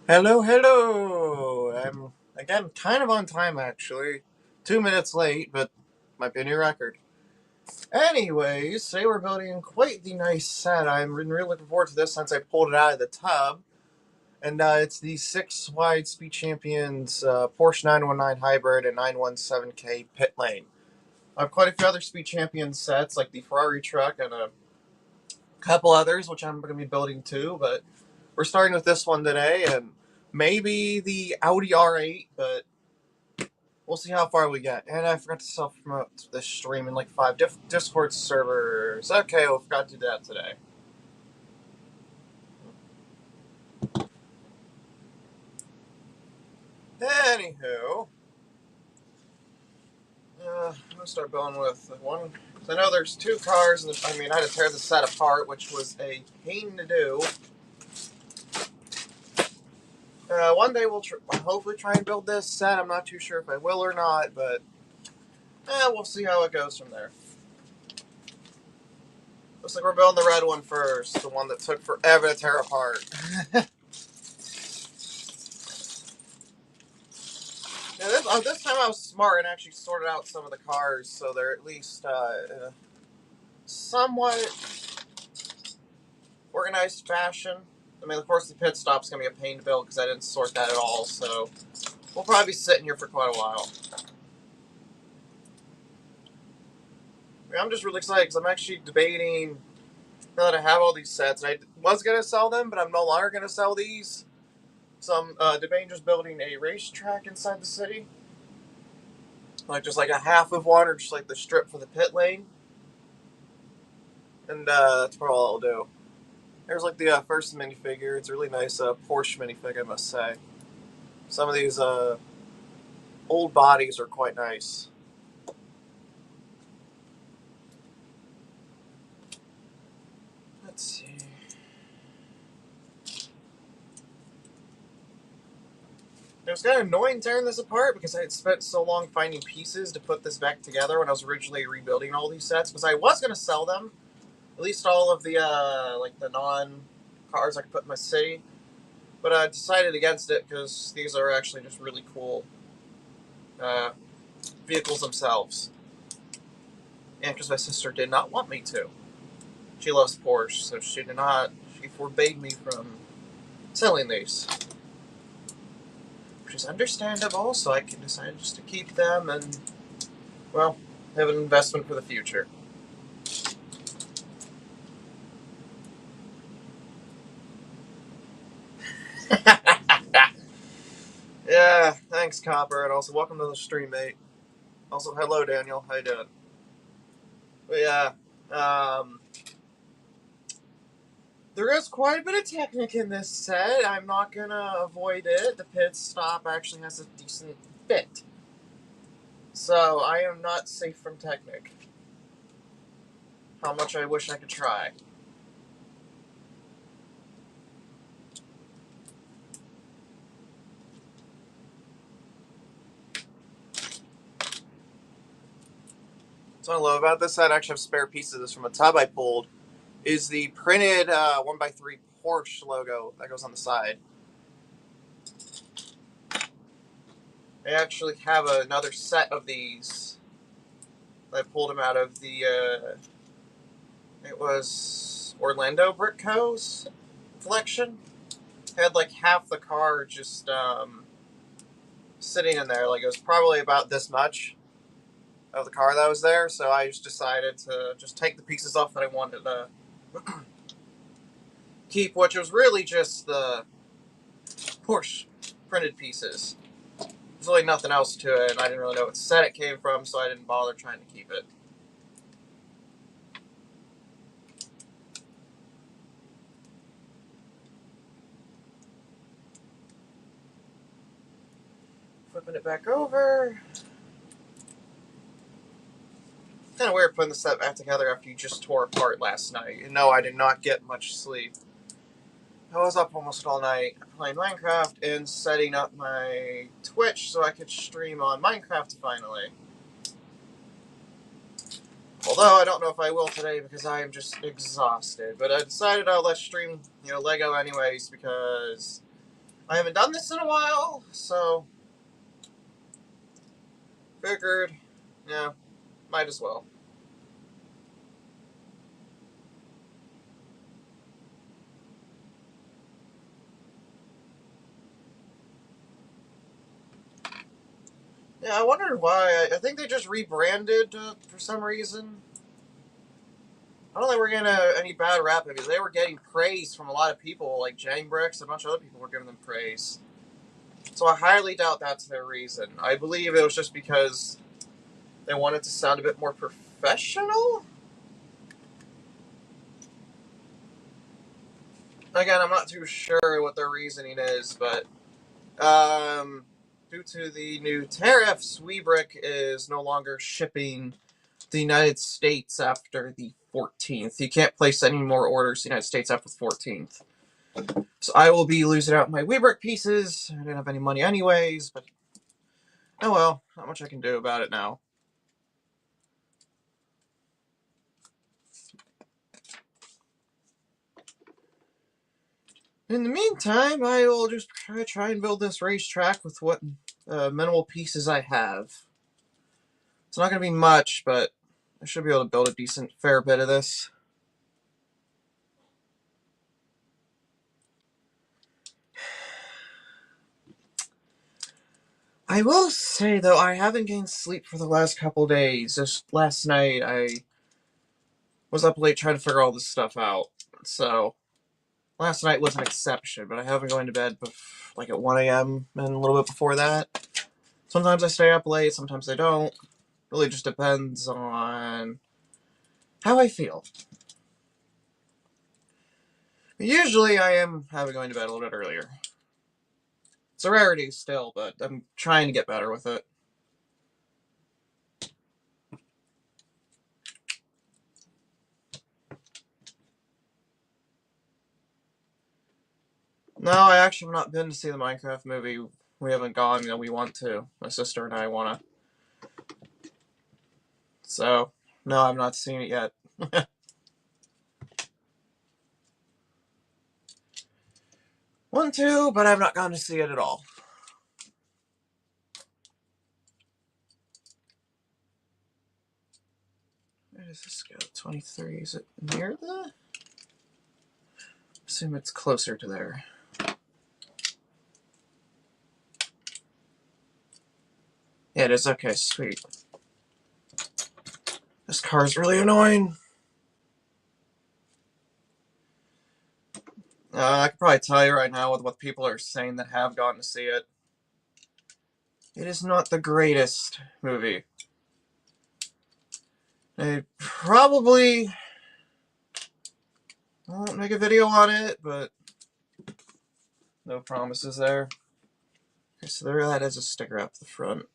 Hello, hello. I'm again kind of on time actually. 2 minutes late, but might be a new record. Anyways, today we're building quite the nice set. I'm been really looking forward to this since I pulled it out of the tub. And it's the 6 wide Speed Champions Porsche 919 Hybrid and 917K Pitlane. I have quite a few other Speed Champions sets like the Ferrari truck and a couple others, which I'm going to be building too, but we're starting with this one today and maybe the Audi R8, but we'll see how far we get. And I forgot to self-promote this stream in like 5 Discord servers. Okay, we forgot to do that today. Anywho, I'm gonna start building with one. I know there's two cars, and I had to tear the set apart, which was a pain to do. One day we'll hopefully try and build this set. I'm not too sure if I will or not, but we'll see how it goes from there. Looks like we're building the red one first, the one that took forever to tear apart. Yeah, this time I was smart and actually sorted out some of the cars so they're at least somewhat organized fashion. Of course, the pit stop's going to be a pain to build because I didn't sort that at all, so we'll probably be sitting here for quite a while. I'm just really excited because I'm actually debating, now that I have all these sets, I was going to sell them, but I'm no longer going to sell these. So I'm debating just building a racetrack inside the city. Just like a half of one, or just like the strip for the pit lane. And that's probably all I'll do. There's like the first minifigure. It's a really nice Porsche minifig, I must say. Some of these old bodies are quite nice. Let's see. It was kind of annoying tearing this apart because I had spent so long finding pieces to put this back together when I was originally rebuilding all these sets. Because I was going to sell them, at least all of the like the non cars I could put in my city, but I decided against it because these are actually just really cool uh, vehicles themselves, and because my sister did not want me to. She loves Porsche, so she did not. She forbade me from selling these, which is understandable. So I can decide just to keep them and, well, have an investment for the future. Yeah, thanks, Copper, and also welcome to the stream, mate. Also, hello, Daniel. How you doing? But yeah, um, there is quite a bit of Technic in this set. I'm not gonna avoid it. The pit stop actually has a decent fit, so I am not safe from Technic. How much I wish I could try. So what I love about this set, I actually have spare pieces of this from a tub I pulled, is the printed 1x3 Porsche logo that goes on the side. I actually have another set of these. I pulled them out of the, it was Orlando Brick Co.'s collection. I had like half the car just sitting in there. Like it was probably about this much of the car that was there, so I just decided to just take the pieces off that I wanted to keep, which was really just the Porsche printed pieces. There's really nothing else to it, and I didn't really know what set it came from, so I didn't bother trying to keep it. Flipping it back over. Kind of weird putting the set back together after you just tore apart last night. You know, I did not get much sleep. I was up almost all night playing Minecraft and setting up my Twitch so I could stream on Minecraft finally. Although I don't know if I will today because I am just exhausted. But I decided I'll let stream, Lego anyways because I haven't done this in a while, so figured, yeah, might as well. Yeah, I wondered why. I think they just rebranded for some reason. I don't think we're getting any bad rap because they were getting praise from a lot of people, like Jangbricks, a bunch of other people were giving them praise. So I highly doubt that's their reason. I believe it was just because they wanted to sound a bit more professional. Again, I'm not too sure what their reasoning is, but due to the new tariffs, Weebrick is no longer shipping the United States after the 14th. You can't place any more orders to the United States after the 14th. So I will be losing out my Weebrick pieces. I didn't have any money anyways, but oh well, not much I can do about it now. In the meantime, I will just try and build this racetrack with what minimal pieces I have. It's not going to be much, but I should be able to build a decent fair bit of this. I will say, though, I haven't gained sleep for the last couple days. Just last night, I was up late trying to figure all this stuff out. So, last night was an exception, but I have been going to bed like at 1 a.m. and a little bit before that. Sometimes I stay up late, sometimes I don't. Really just depends on how I feel. Usually I am having going to bed a little bit earlier. It's a rarity still, but I'm trying to get better with it. No, I actually have not been to see the Minecraft movie. We haven't gone, we want to. My sister and I want to. So, no, I've not seen it yet. Want to, but I've not gone to see it at all. Where does this go? 23. Is it near the? Assume it's closer to there. Yeah, it is. Okay, sweet. This car's really annoying. I could probably tell you right now with what people are saying that have gone to see it. It is not the greatest movie. I probably won't make a video on it, but no promises there. Okay, so there that is a sticker up the front.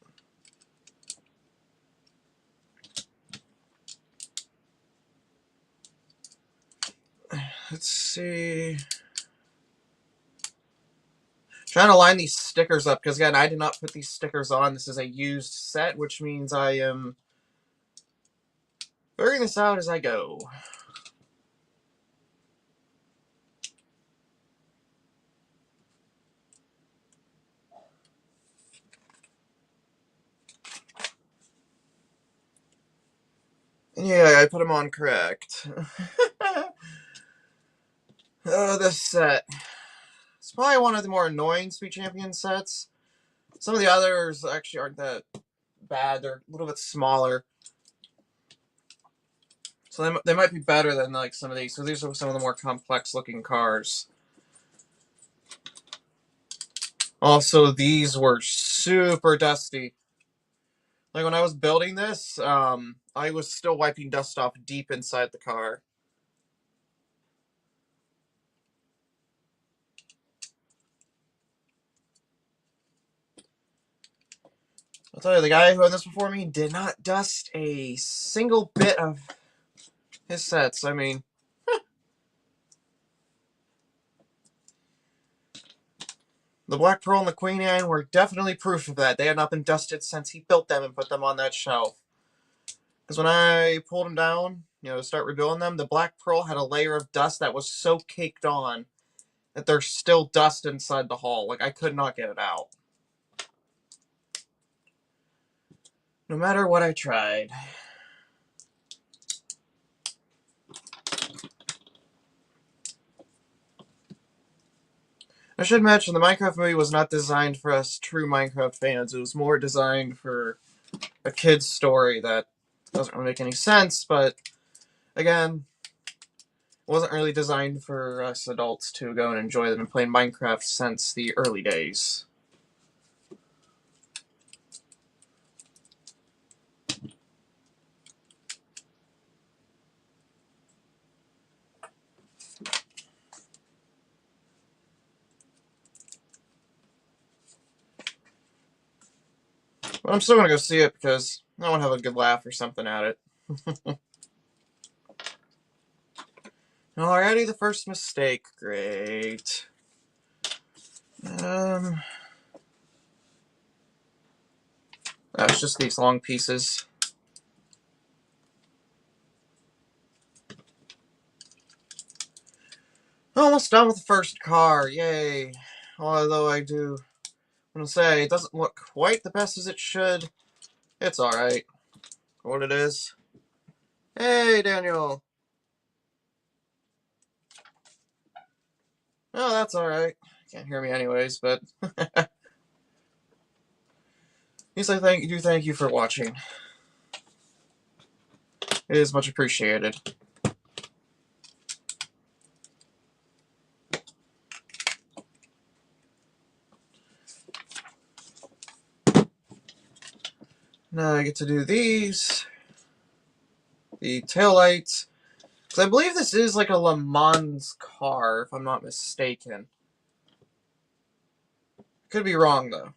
Let's see. Trying to line these stickers up because again, I did not put these stickers on. This is a used set, which means I am figuring this out as I go. Yeah, I put them on correct. Oh, this set. It's probably one of the more annoying Speed Champion sets. Some of the others actually aren't that bad. They're a little bit smaller. So they might be better than like some of these. So these are some of the more complex looking cars. Also, these were super dusty. Like when I was building this, I was still wiping dust off deep inside the car. I'll tell you, the guy who owned this before me did not dust a single bit of his sets. I mean, the Black Pearl and the Queen Anne were definitely proof of that. They had not been dusted since he built them and put them on that shelf. Because when I pulled them down, to start rebuilding them, the Black Pearl had a layer of dust that was so caked on that there's still dust inside the hull. Like, I could not get it out. No matter what I tried. I should mention, the Minecraft movie was not designed for us true Minecraft fans. It was more designed for a kid's story that doesn't really make any sense, but again, it wasn't really designed for us adults to go and enjoy. Them and playing Minecraft since the early days. But I'm still gonna go see it because I want to have a good laugh or something at it. Alrighty, the first mistake. Great. That's just these long pieces. Almost done with the first car. Yay. Although I do want to say it doesn't look quite the best as it should. It's alright. For what it is. Hey, Daniel. Oh, that's alright. Can't hear me anyways, but at least I thank you for watching. It is much appreciated. Now I get to do these. The taillights. Because I believe this is like a Le Mans car, if I'm not mistaken. Could be wrong, though.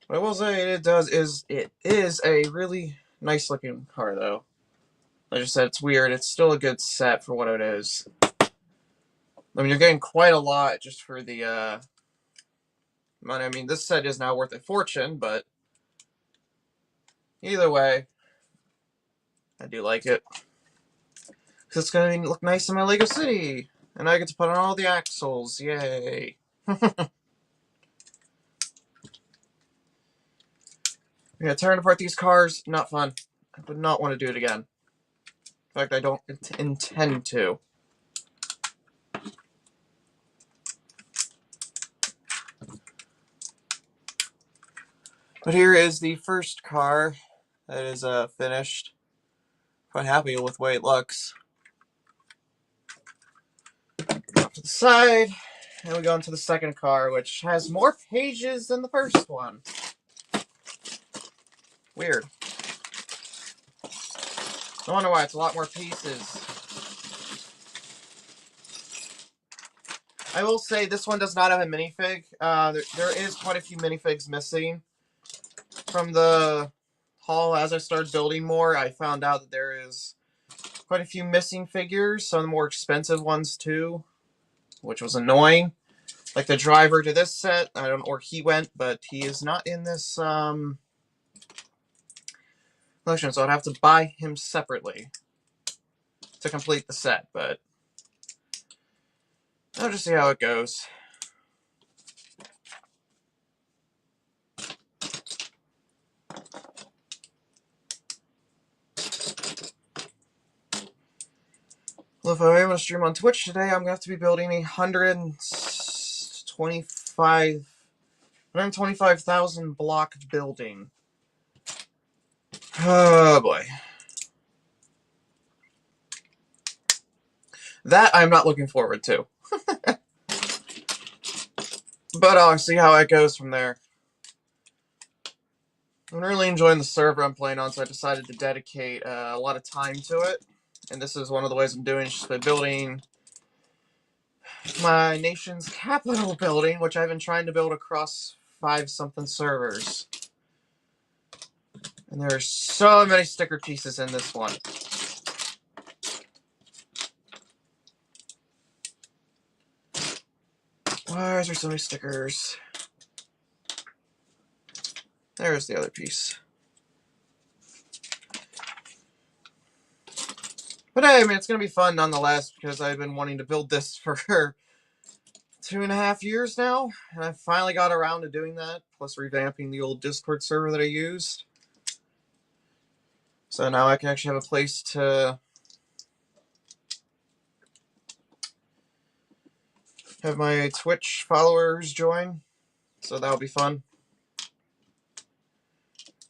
What I will say it is a really nice looking car, though. Like I said, it's weird. It's still a good set for what it is. I mean, you're getting quite a lot just for the money. I mean, this set is now worth a fortune, but either way, I do like it. Because it's going to look nice in my Lego City. And I get to put on all the axles. Yay. Yeah, tearing apart these cars, not fun. I would not want to do it again. In fact, I don't intend to. But here is the first car that is finished. Quite happy with the way it looks. Off to the side, and we go into the second car, which has more pages than the first one. Weird. I wonder why it's a lot more pieces. I will say this one does not have a minifig. There is quite a few minifigs missing from the haul. As I started building more, I found out that there is quite a few missing figures, some of the more expensive ones too, which was annoying. Like the driver to this set, I don't know where he went, but he is not in this collection, so I'd have to buy him separately to complete the set, but I'll just see how it goes. Well, if I am going to stream on Twitch today, I'm going to have to be building a 125,000 block building. Oh boy. That I'm not looking forward to. But I'll see how it goes from there. I'm really enjoying the server I'm playing on, so I decided to dedicate a lot of time to it. And this is one of the ways I'm doing it, just by building my nation's capital building, which I've been trying to build across 5-something servers. And there are so many sticker pieces in this one. Why is there so many stickers? There's the other piece. But hey, I mean, it's going to be fun nonetheless because I've been wanting to build this for 2.5 years now, and I finally got around to doing that, plus revamping the old Discord server that I used. So now I can actually have a place to have my Twitch followers join, so that'll be fun.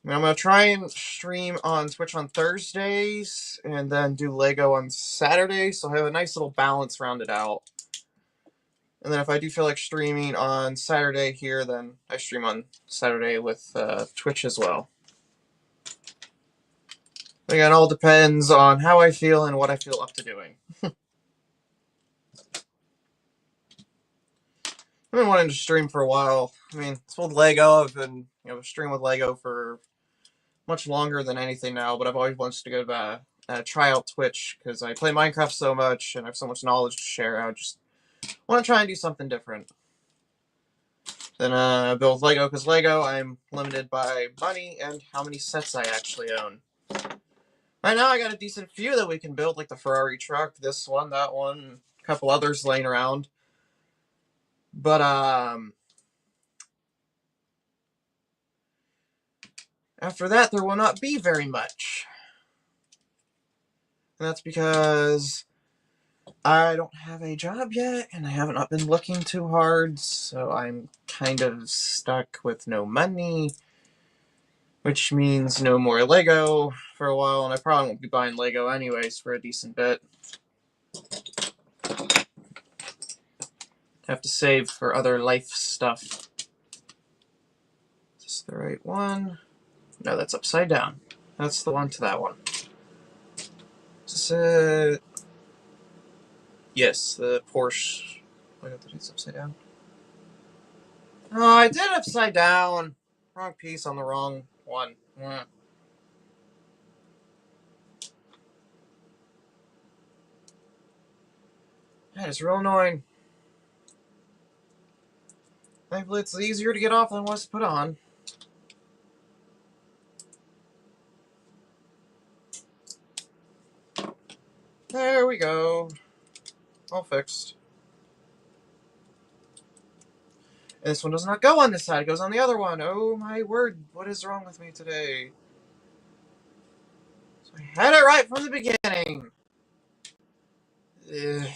I mean, I'm going to try and stream on Twitch on Thursdays, and then do Lego on Saturdays, so I have a nice little balance rounded out. And then if I do feel like streaming on Saturday here, then I stream on Saturday with Twitch as well. Again, it all depends on how I feel and what I feel up to doing. I've been wanting to stream for a while. I mean, it's with Lego. I've been streaming with Lego for much longer than anything now, but I've always wanted to go try out Twitch because I play Minecraft so much and I have so much knowledge to share. I just want to try and do something different than build Lego, because Lego, I'm limited by money and how many sets I actually own. Right now, I got a decent few that we can build, like the Ferrari truck, this one, that one, a couple others laying around. But, after that, there will not be very much. And that's because I don't have a job yet, and I haven't been looking too hard, so I'm kind of stuck with no money, which means no more Lego for a while, and I probably won't be buying Lego anyways for a decent bit. Have to save for other life stuff. Is this the right one? No, that's upside down. That's the one to that one. Is this yes, the Porsche. Wait, did it's upside down? Oh, I did upside down. Wrong piece on the wrong one. That is real annoying. Thankfully, it's easier to get off than it was to put on. There we go. All fixed. And this one does not go on this side. It goes on the other one. Oh my word. What is wrong with me today? So I had it right from the beginning. Ugh.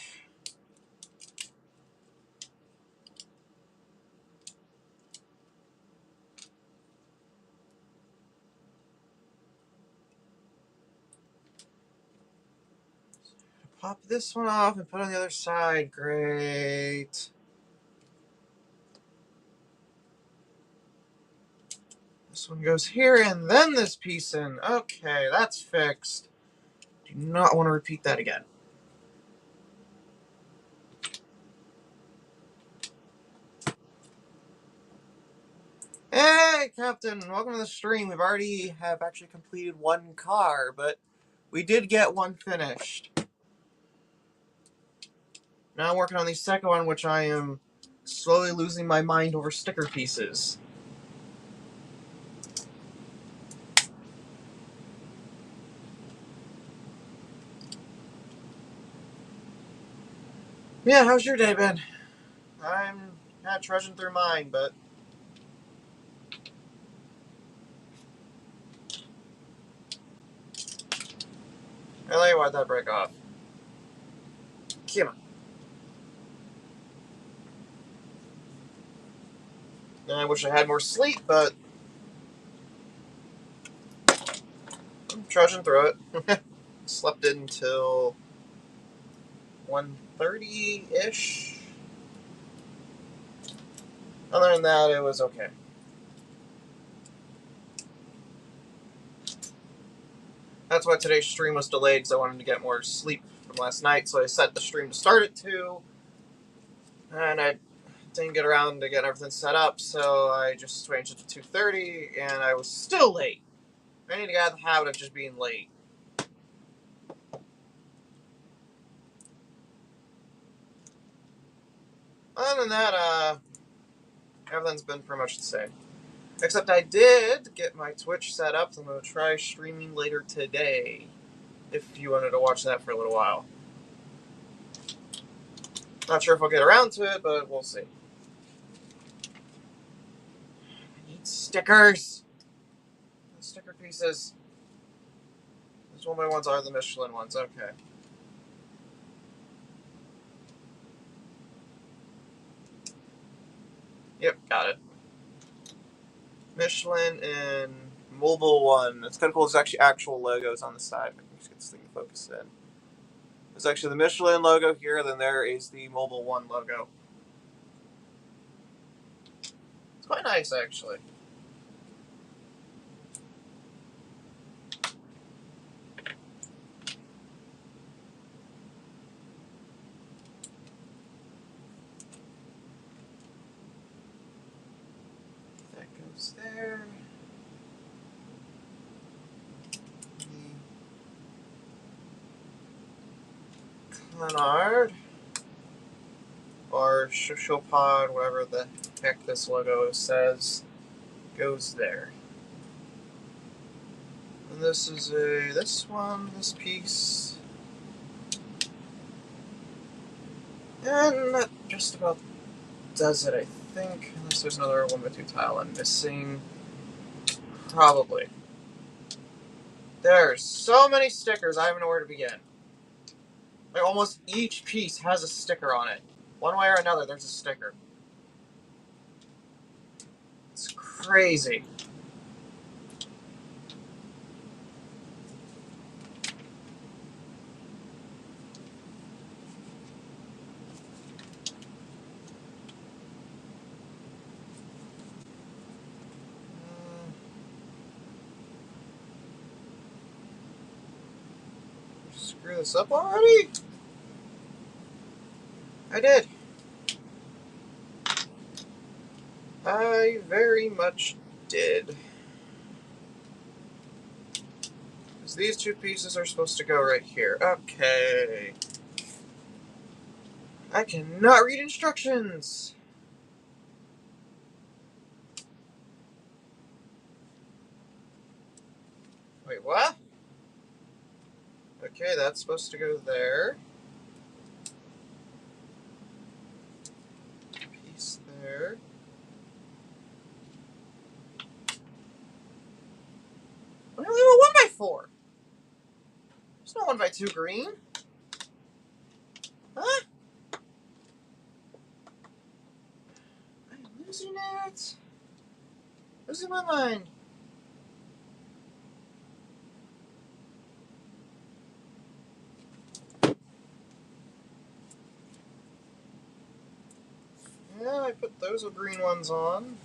Pop this one off and put it on the other side. Great. This one goes here, and then this piece in. Okay, that's fixed. Do not want to repeat that again. Hey, Captain, welcome to the stream. We've already have actually completed one car, but we did get one finished. Now I'm working on the second one, which I am slowly losing my mind over sticker pieces. Yeah, how's your day been? I'm not trudging through mine, but really, why'd that break off? Come on. And I wish I had more sleep, but I'm trudging through it. Slept in until 1:30-ish. Other than that, it was okay. That's why today's stream was delayed, because I wanted to get more sleep from last night, so I set the stream to start at 2, and I didn't get around to get everything set up, so I just changed it to 2:30, and I was still late. I need to get out of the habit of just being late. Other than that, everything's been pretty much the same. Except I did get my Twitch set up, so I'm going to try streaming later today. if you wanted to watch that for a little while. Not sure if I'll get around to it, but we'll see. I need stickers. The sticker pieces. Those 1x1s are the Michelin ones. Okay. Yep, got it. Michelin and Mobile One. It's kind of cool. There's actually actual logos on the side. Let me just get this thing to focus in. There's actually the Michelin logo here, then there is the Mobile One logo. It's quite nice, actually. That goes there. The Canard. Or Shoshopod, whatever the heck this logo says, goes there. And this is this piece. And that just about does it, I think. Unless there's another 1x2 tile I'm missing. Probably. There's so many stickers, I don't know where to begin. Like, almost each piece has a sticker on it. One way or another, there's a sticker. It's crazy. Screw this up already? I did. I very much did. Because these two pieces are supposed to go right here. Okay. I cannot read instructions. Wait, what? Okay, that's supposed to go there. Piece there. I only have a 1x4. There's no 1x2 green. Huh? I'm losing it. Losing my mind. Yeah, I put those green ones on.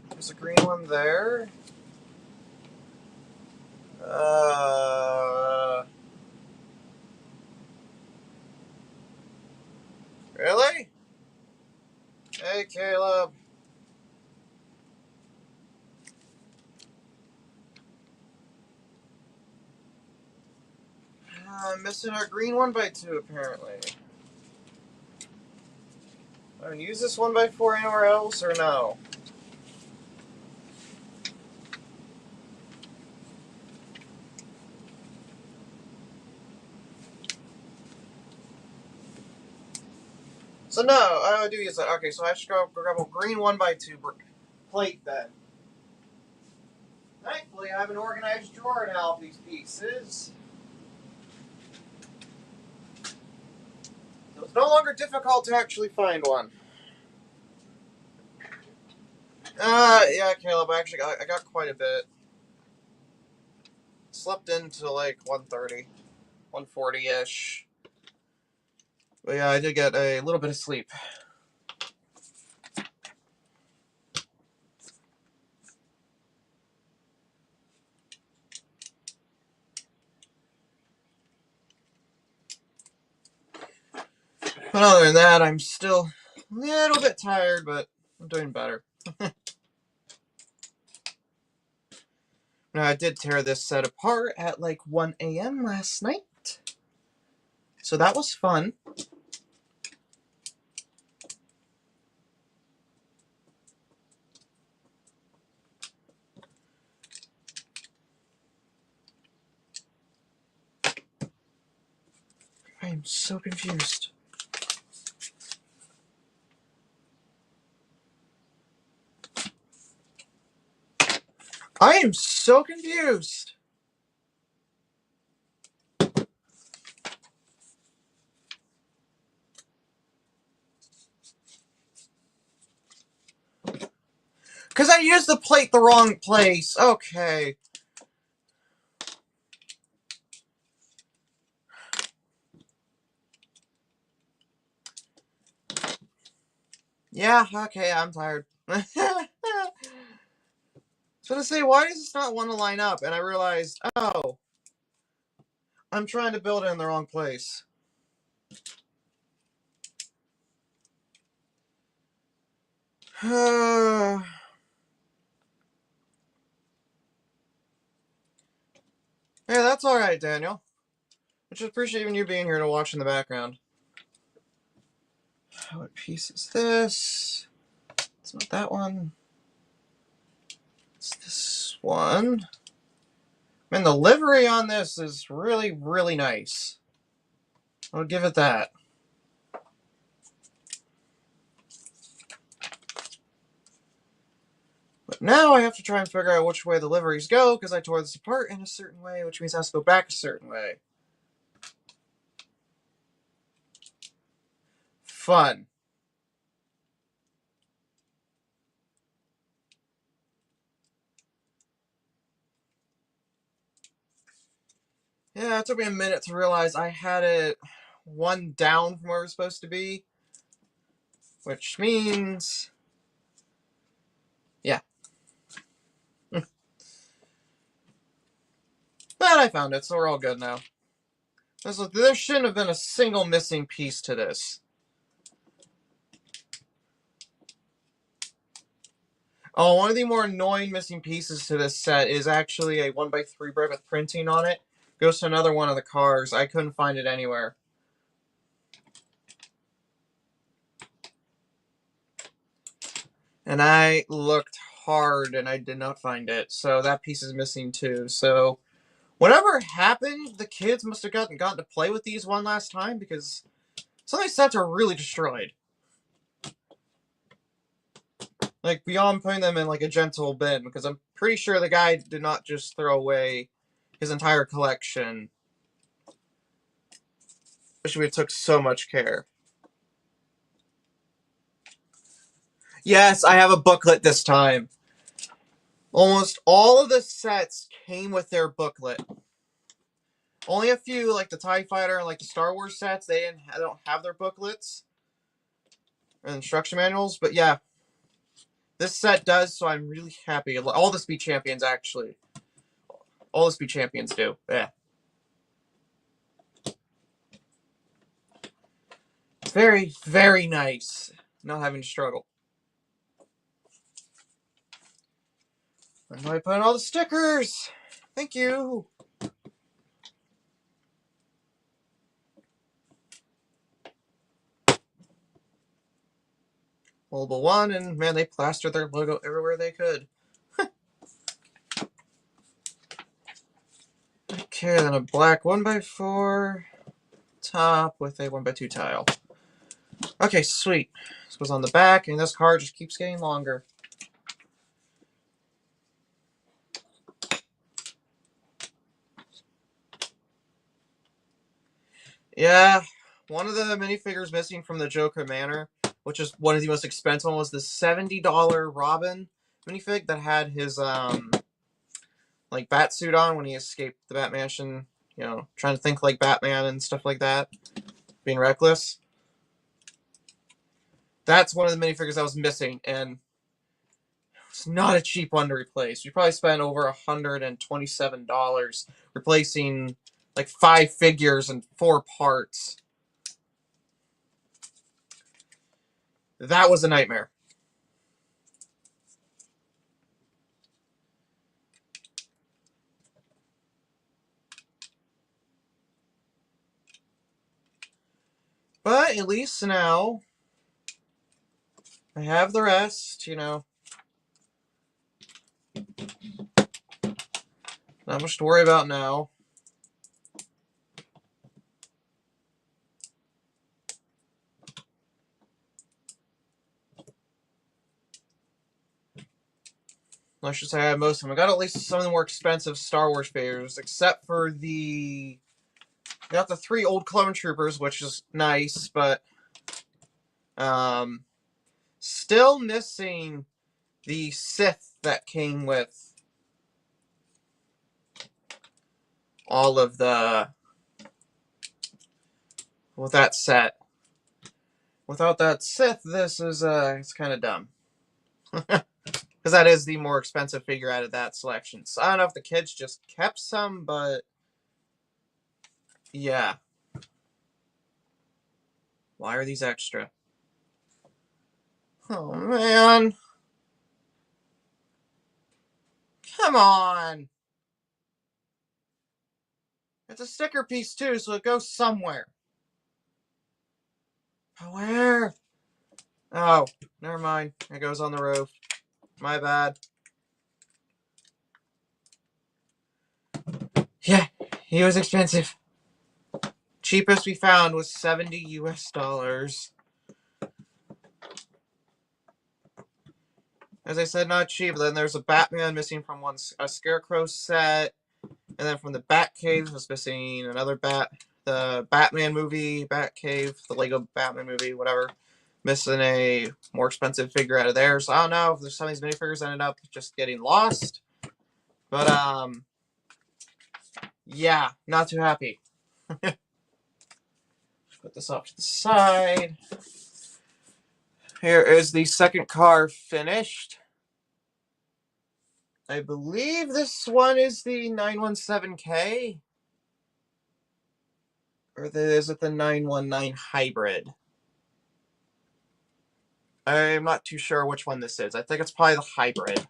There's a green one there. Really? Hey, Caleb. I'm missing our green 1x2 apparently. I can use this 1x4 anywhere else or no? So no, I do use that. Okay, so I should go grab a green 1x2 plate then. Thankfully, I have an organized drawer now of these pieces. So it's no longer difficult to actually find one. Yeah, Caleb, I got quite a bit. Slept into like 1:30, 1:40-ish. But yeah, I did get a little bit of sleep. But other than that, I'm still a little bit tired, but I'm doing better. Now, I did tear this set apart at like 1 a.m. last night. So that was fun. I'm so confused. I am so confused. Because I used the plate the wrong place. Okay. Yeah, okay, I'm tired. I was gonna say, why does this not want to line up? And I realized, oh, I'm trying to build it in the wrong place. Yeah, that's alright, Daniel. I just appreciate even you being here to watch in the background. What piece is this? It's not that one. It's this one. Man, the livery on this is really, really nice. I'll give it that. But now I have to try and figure out which way the liveries go, because I tore this apart in a certain way, which means it has to go back a certain way. Fun. Yeah, it took me a minute to realize I had it one down from where it was supposed to be, which means... yeah. But I found it, so we're all good now. There shouldn't have been a single missing piece to this. Oh, one of the more annoying missing pieces to this set is actually a 1x3 brick with printing on it. Goes to another one of the cars. I couldn't find it anywhere. And I looked hard and I did not find it. So that piece is missing too. So whatever happened, the kids must have gotten to play with these one last time, because some of these sets are really destroyed. Like, beyond putting them in like a gentle bin, because I'm pretty sure the guy did not just throw away his entire collection. Especially when it took so much care. Yes, I have a booklet this time. Almost all of the sets came with their booklet. Only a few, like the TIE Fighter and like the Star Wars sets, they don't have their booklets and instruction manuals. But yeah, this set does, so I'm really happy. All the Speed Champions, actually. All the Speed Champions do. Yeah. It's very, very nice not having to struggle. Where do I put in all the stickers? Thank you. Mobile One, and man, they plastered their logo everywhere they could. Okay, then a black 1x4 top with a 1x2 tile. Okay, sweet. This goes on the back, and this car just keeps getting longer. Yeah, one of the minifigures missing from the Joker Manor, which is one of the most expensive ones, was the $70 Robin minifig that had his like bat suit on when he escaped the Bat Mansion, you know, trying to think like Batman and stuff like that, being reckless. That's one of the minifigures that was missing, and it's not a cheap one to replace. You probably spent over $127 replacing like 5 figures and 4 parts. That was a nightmare. But at least now I have the rest, you know. Not much to worry about now. I should say I have most of them. I got at least some of the more expensive Star Wars figures, except for I got the 3 old clone troopers, which is nice, but still missing the Sith that came with all of with that set. Without that Sith, this is it's kind of dumb. Because that is the more expensive figure out of that selection. So I don't know if the kids just kept some, but yeah. Why are these extra? Oh, man. Come on. It's a sticker piece, too, so it goes somewhere. Where? Oh, never mind. It goes on the roof. My bad. Yeah, he was expensive. Cheapest we found was $70 US. As I said, not cheap. Then there's a Batman missing from a Scarecrow set. And then from the Batcave was missing another the Batman movie, Batcave, the Lego Batman movie, whatever. Missing a more expensive figure out of there. So I don't know if there's some of these minifigures ended up just getting lost. But yeah, not too happy. Put this off to the side. Here is the second car finished. I believe this one is the 917K. Or is it the 919 hybrid? I'm not too sure which one this is. I think it's probably the hybrid.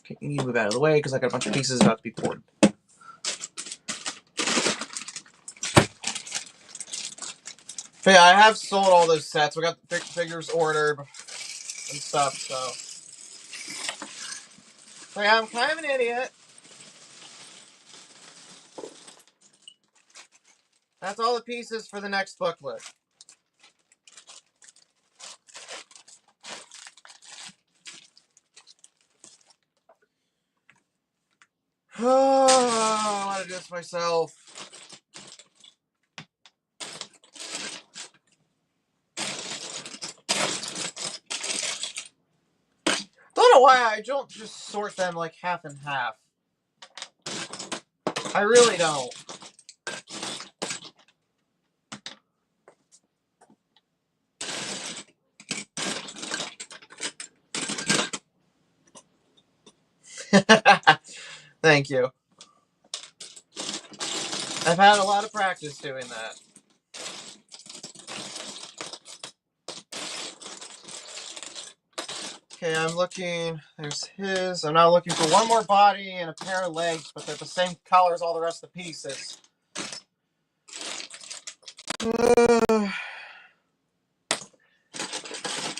Okay, you need to move out of the way because I got a bunch of pieces about to be poured. But yeah, I have sold all those sets. We got the figures ordered and stuff, so. So yeah, I'm kind of an idiot. That's all the pieces for the next booklet. Oh, I want to do this myself. Don't know why I don't just sort them like half and half. I really don't. Thank you. I've had a lot of practice doing that. Okay, I'm looking. There's his. I'm now looking for one more body and a pair of legs, but they're the same color as all the rest of the pieces.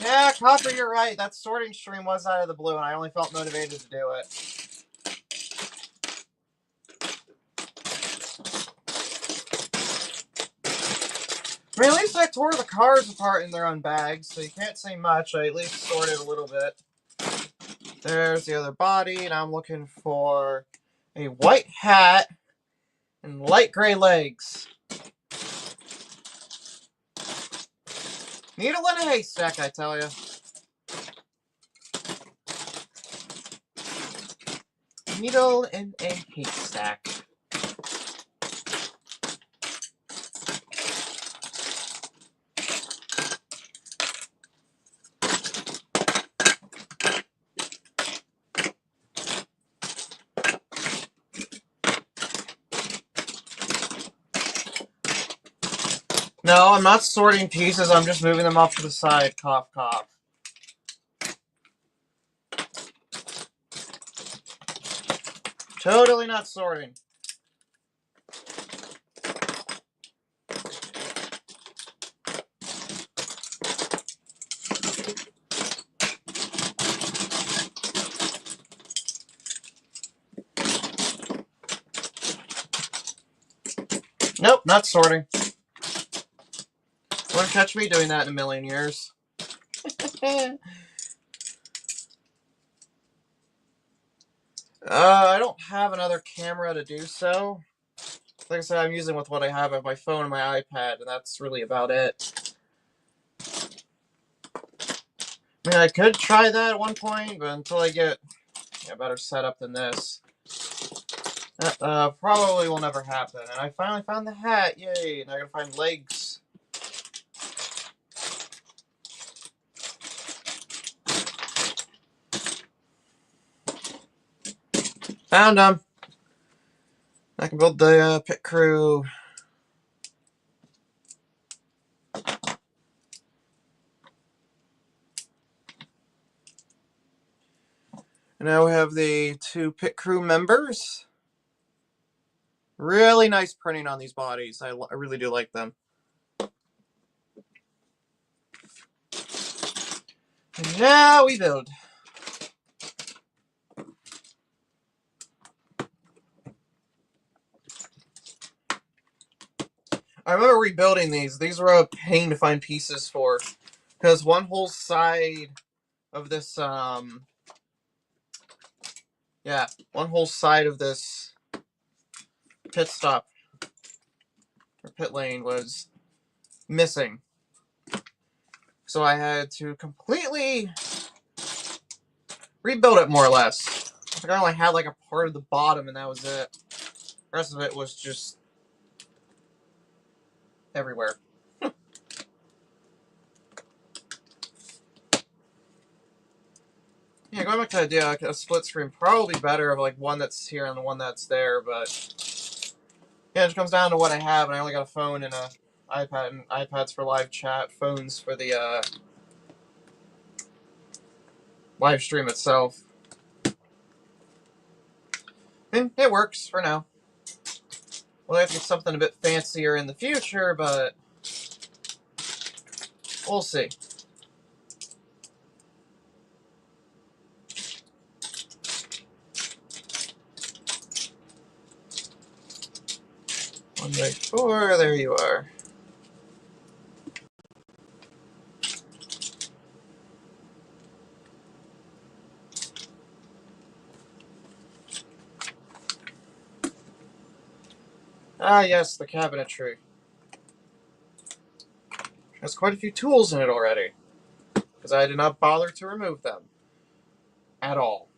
Yeah, Copper, you're right. That sorting stream was out of the blue, and I only felt motivated to do it. I mean, at least I tore the cars apart in their own bags, so you can't say much. I at least sorted a little bit. There's the other body, and I'm looking for a white hat and light gray legs. Needle in a haystack, I tell you. Needle in a haystack. No, I'm not sorting pieces. I'm just moving them off to the side. Cough, cough. Totally not sorting. Nope, not sorting. Won't catch me doing that in a million years. I don't have another camera to do so. Like I said, I'm using with what I have of my phone and my iPad, and that's really about it. I mean, I could try that at one point, but until I get a better setup than this, that probably will never happen. And I finally found the hat, yay! Now I gotta find legs. Found them! I can build the pit crew. And now we have the 2 pit crew members. Really nice printing on these bodies. I really do like them. And now we build. I remember rebuilding these. These were a pain to find pieces for. Because one whole side of this, one whole side of this pit stop, or pit lane, was missing. So I had to completely rebuild it, more or less. I think I only had like a part of the bottom, and that was it. The rest of it was just everywhere. Yeah, going back to the idea, like a split screen probably better of like one that's here and the one that's there, but yeah, it just comes down to what I have, and I only got a phone and a iPad, and iPads for live chat, phones for the live stream itself. And it works for now. We'll have to get something a bit fancier in the future, but we'll see. One by 4, there you are. Ah, yes, the cabinetry. Has quite a few tools in it already, because I did not bother to remove them at all.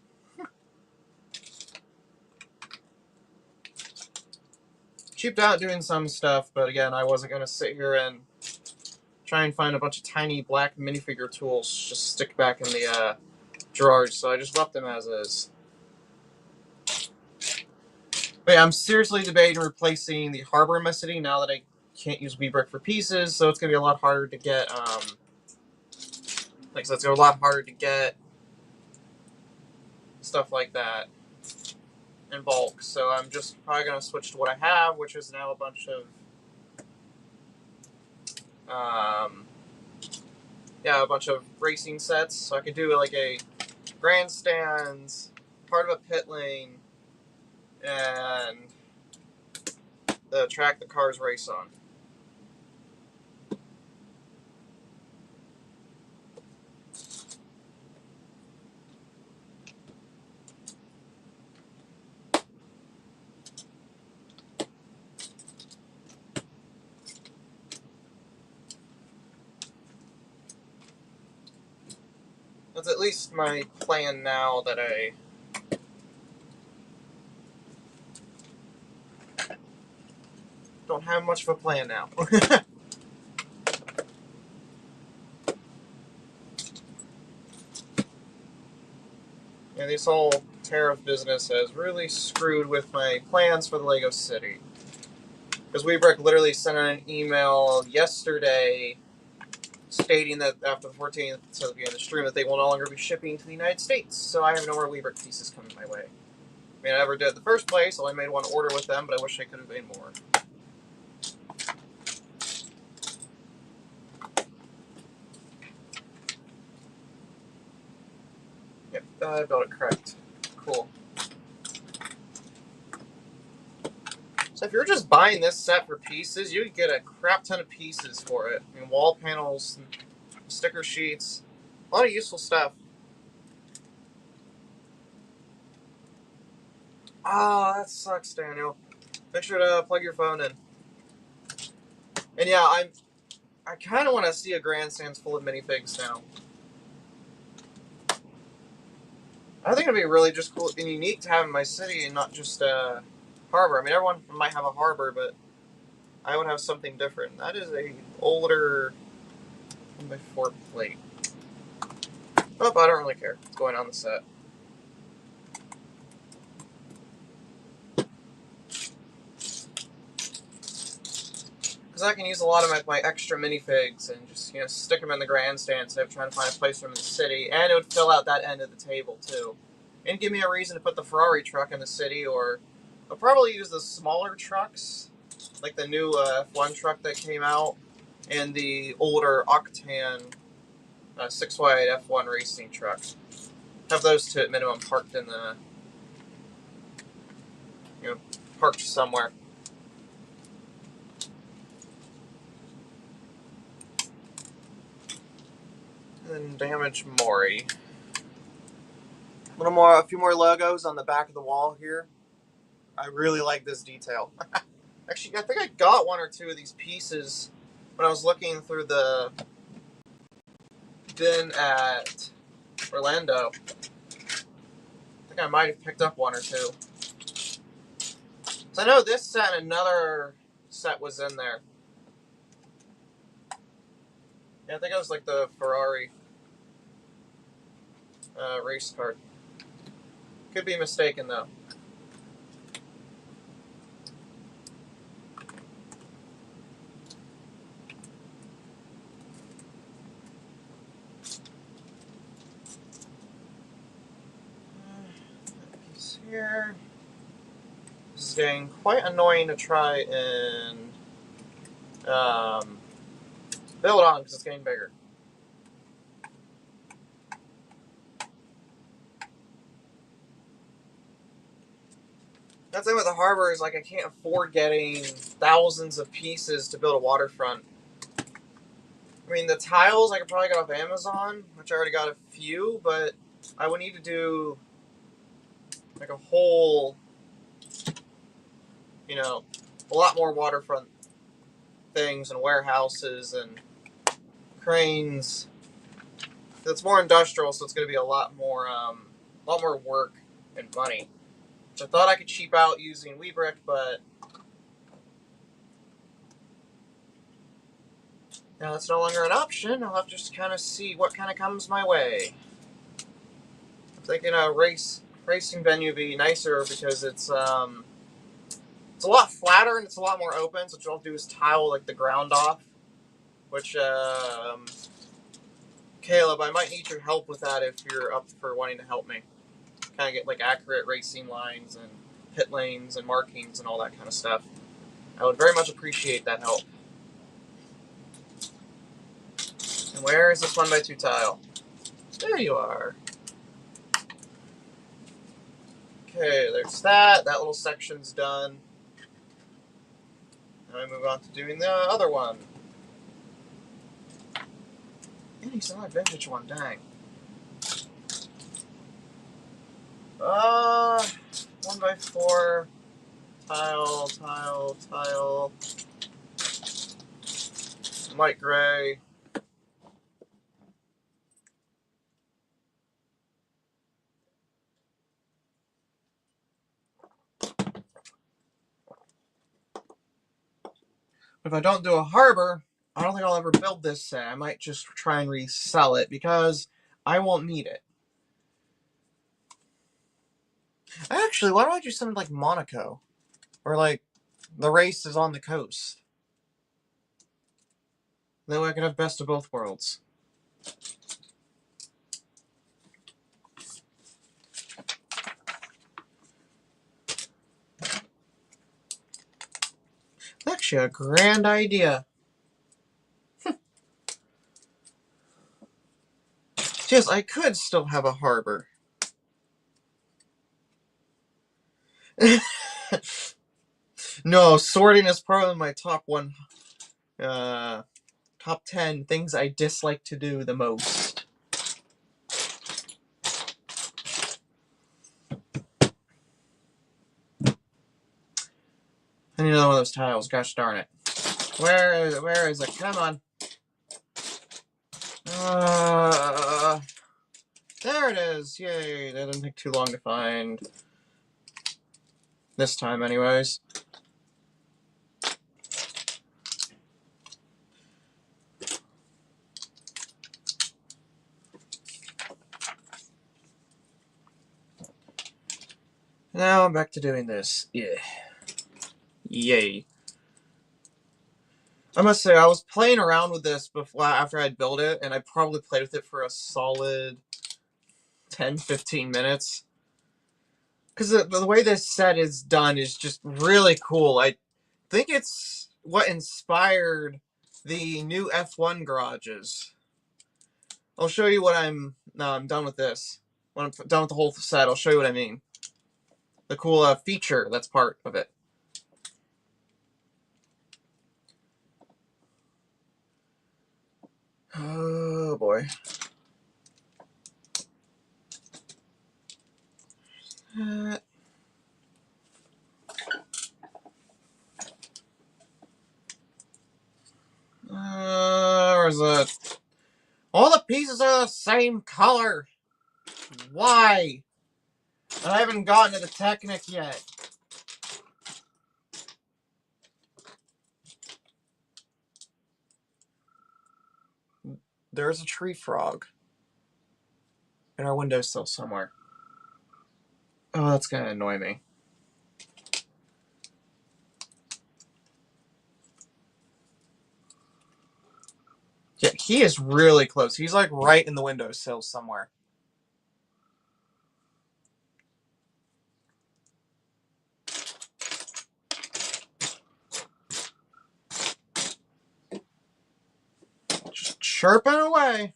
Cheaped out doing some stuff, but again, I wasn't going to sit here and try and find a bunch of tiny black minifigure tools just stick back in the drawers, so I just left them as is. But yeah, I'm seriously debating replacing the harbor emissary now that I can't use WeBrick for pieces, so it's going to be a lot harder to get, like I said, it's going to be a lot harder to get stuff like that in bulk, so I'm just probably going to switch to what I have, which is now a bunch of a bunch of racing sets. So I could do like a grandstands, part of a pit lane, and the track the cars race on. That's at least my plan now that I don't have much of a plan now. Yeah, this whole tariff business has really screwed with my plans for the Lego City. Because WeBrick literally sent out an email yesterday stating that after the 14th, so at the beginning of the stream, that they will no longer be shipping to the United States. So I have no more WeBrick pieces coming my way. I mean, I never did in the first place. I only made one order with them, but I wish I could have made more. Yep, I built it correct. Cool. So if you're just buying this set for pieces, you could get a crap ton of pieces for it. I mean, wall panels, sticker sheets, a lot of useful stuff. Ah, that sucks, Daniel. Make sure to plug your phone in. And yeah, I kind of want to see a grandstands full of minifigs now. I think it'd be really just cool and unique to have in my city and not just a harbor. I mean, everyone might have a harbor, but I would have something different. That is a older 1x4 plate. Oh, I don't really care. It's going on the set. Because I can use a lot of my extra minifigs and just, you know, stick them in the grandstand instead of trying to find a place for them in the city. And it would fill out that end of the table, too. And give me a reason to put the Ferrari truck in the city, or I'll probably use the smaller trucks, like the new F1 truck that came out, and the older Octane 6-wide F1 racing truck. Have those two at minimum parked in the, you know, parked somewhere. And then damage Mori. A few more logos on the back of the wall here. I really like this detail. Actually, I think I got one or two of these pieces when I was looking through the bin at Orlando. I think I might have picked up one or two. So I know this set and another set was in there. Yeah, I think it was like the Ferrari race card. Could be mistaken though. Piece here. This is getting quite annoying to try and build on because it's getting bigger. That's the thing with the harbor is, like, I can't afford getting thousands of pieces to build a waterfront. I mean, the tiles I could probably get off Amazon, which I already got a few, but I would need to do, like, a whole, you know, a lot more waterfront things and warehouses and cranes. It's more industrial, so it's going to be a lot more work and money. Which I thought I could cheap out using Webrick, but now that's no longer an option. I'll have to just kind of see what kind of comes my way. I'm thinking a racing venue would be nicer because it's a lot flatter and it's a lot more open. So what I'll do is tile like the ground off. Which Caleb, I might need your help with that if you're up for wanting to help me. Kind of get like accurate racing lines and pit lanes and markings and all that kind of stuff. I would very much appreciate that help. And where is this 1x2 tile? There you are. Okay, there's that. That little section's done. Now we move on to doing the other one. And he's not a vintage one, dang. 1x4 tile. Light gray. If I don't do a harbor, I don't think I'll ever build this set. I might just try and resell it because I won't need it. Actually, why don't I do something like Monaco? Or like the race is on the coast. That way I can have best of both worlds. Actually, a grand idea. Yes, I could still have a harbor. No, sorting is probably my top 10 things I dislike to do the most. I need another one of those tiles. Gosh darn it. Where is it? Come on. There it is. Yay. That didn't take too long to find. This time, anyways. Now I'm back to doing this. Yeah. Yay. I must say, I was playing around with this before after I'd built it, and I probably played with it for a solid 10-15 minutes. Because the way this set is done is just really cool. I think it's what inspired the new F1 garages. I'll show you what I'm done with this. When I'm done with the whole set, I'll show you what I mean. The cool feature that's part of it. Oh boy. Where is it? All the pieces are the same color. Why? And I haven't gotten to the Technic yet. There's a tree frog in our windowsill somewhere. Oh, that's gonna annoy me. Yeah, he is really close. He's like right in the windowsill somewhere. Just chirping away.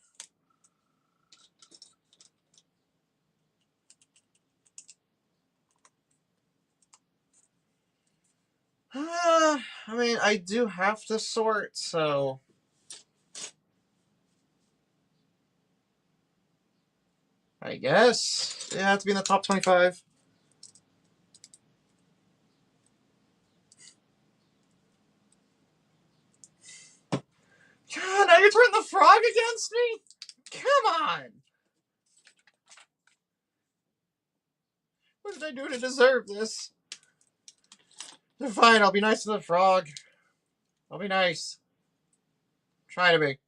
I mean, I do have to sort, so... I guess it has to be in the top 25. God, now you're turning the frog against me? Come on! What did I do to deserve this? Fine, I'll be nice to the frog. I'll be nice. Try to be.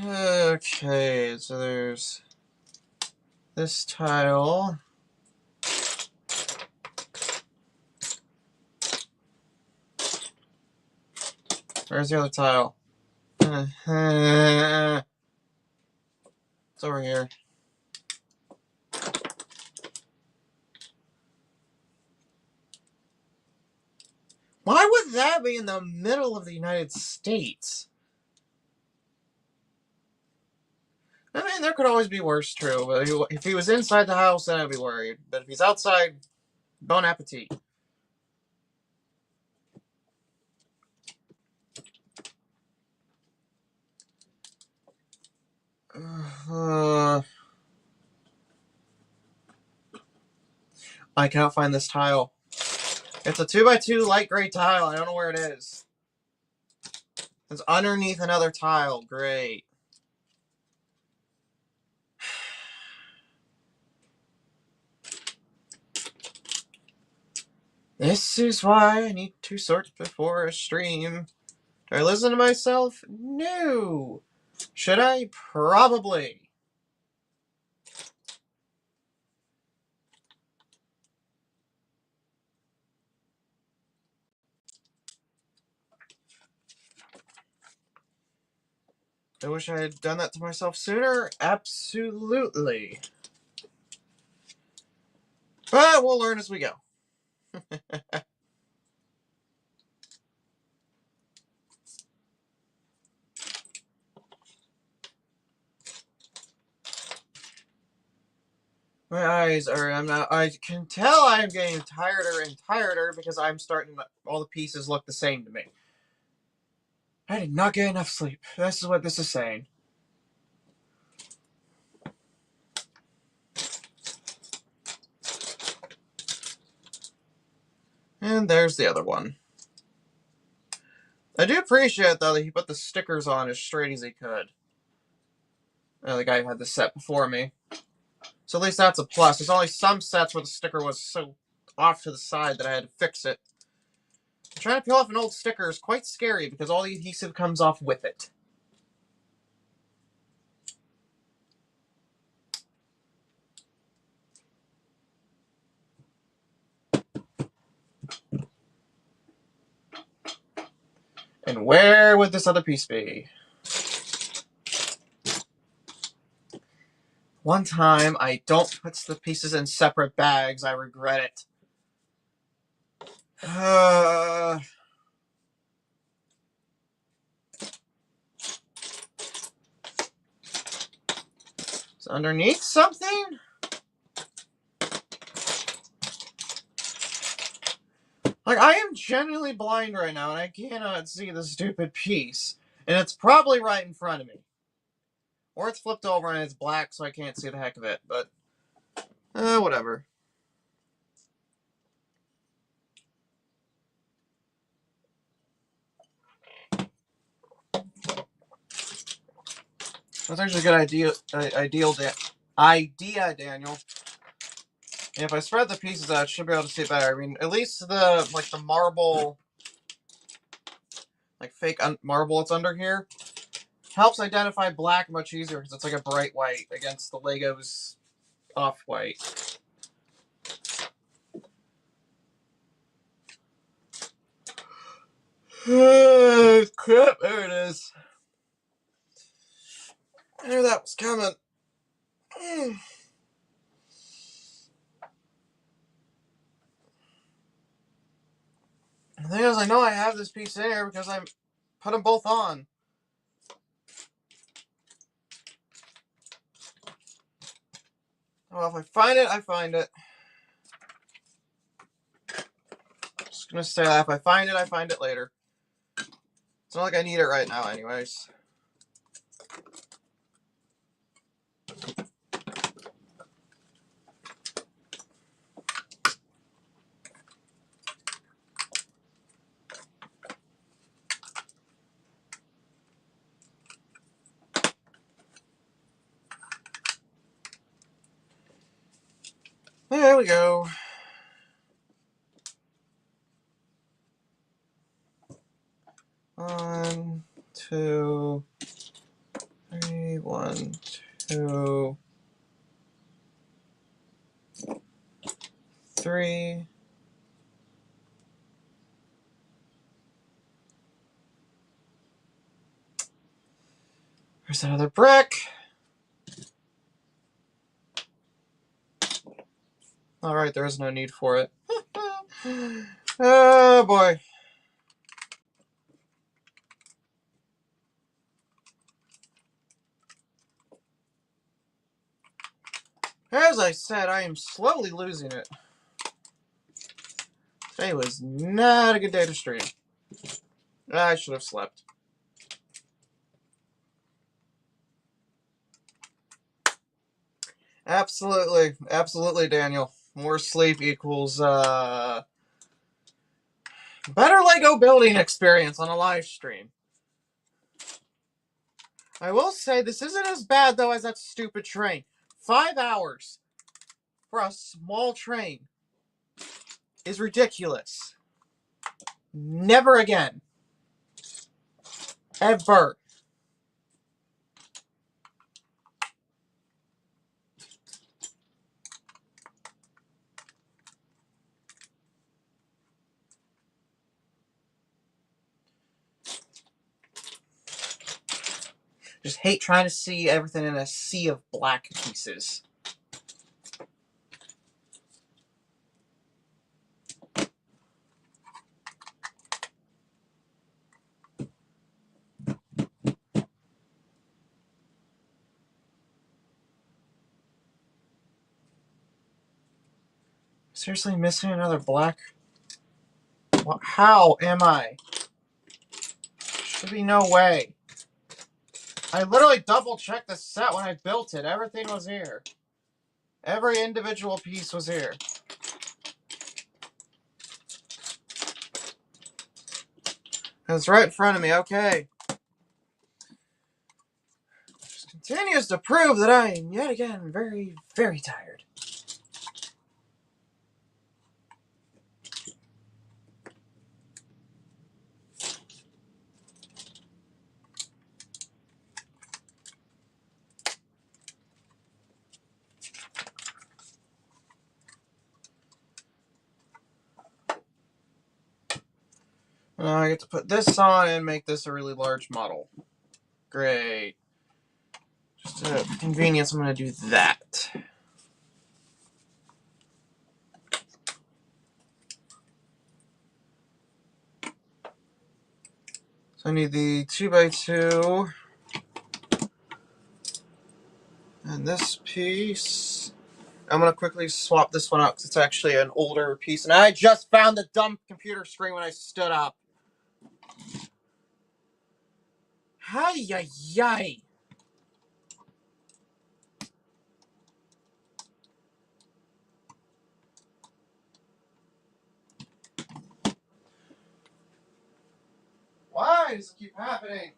Okay, so there's this tile. Where's the other tile? It's over here. Why would that be in the middle of the United States? I mean, there could always be worse, true. But if he was inside the house, then I'd be worried. But if he's outside, bon appetit. I can't find this tile. It's a 2x2 light gray tile. I don't know where it is. It's underneath another tile. Great. This is why I need to sort before a stream. Do I listen to myself? No. Should I? Probably. I wish I had done that to myself sooner. Absolutely. But we'll learn as we go. My eyes are, I can tell I'm getting tireder and tireder because I'm starting, all the pieces look the same to me. I did not get enough sleep. This is what this is saying. And there's the other one. I do appreciate, though, that he put the stickers on as straight as he could. The guy who had the set before me. So at least that's a plus. There's only some sets where the sticker was so off to the side that I had to fix it. Trying to peel off an old sticker is quite scary because all the adhesive comes off with it. And where would this other piece be? One time, I don't put the pieces in separate bags. I regret it. Is underneath something? Like, I am genuinely blind right now, and I cannot see the stupid piece. And it's probably right in front of me. Or it's flipped over and it's black, so I can't see the heck of it, but... whatever. That's actually a good idea, Daniel. And if I spread the pieces out, I should be able to see it better. I mean, at least the marble, like fake marble that's under here, helps identify black much easier because it's like a bright white against the Lego's off-white. Crap, there it is. I knew that was coming. The thing is, I know I have this piece in here because I put them both on. Well, if I find it, I find it. Just gonna say that if I find it later. It's not like I need it right now, anyways. There we go. One, two, three, 1, 2, 3. There's another brick. Alright, there is no need for it. Oh boy. As I said, I am slowly losing it. Today was not a good day to stream. I should have slept. Absolutely. Absolutely, Daniel. More sleep equals, better Lego building experience on a live stream. I will say, this isn't as bad, though, as that stupid train. 5 hours for a small train is ridiculous. Never again. Ever. Just hate trying to see everything in a sea of black pieces. seriously missing another black? How am I? Should be no way. I literally double-checked the set when I built it. Everything was here. Every individual piece was here. It's right in front of me. Okay. Just continues to prove that I am yet again very, very tired. Now I get to put this on and make this a really large model. Great. Just for convenience, I'm going to do that. So I need the 2x2 and this piece. I'm going to quickly swap this one out because it's actually an older piece. And I just found the dumb computer screen when I stood up. Hi-yi-yi. Why does it keep happening?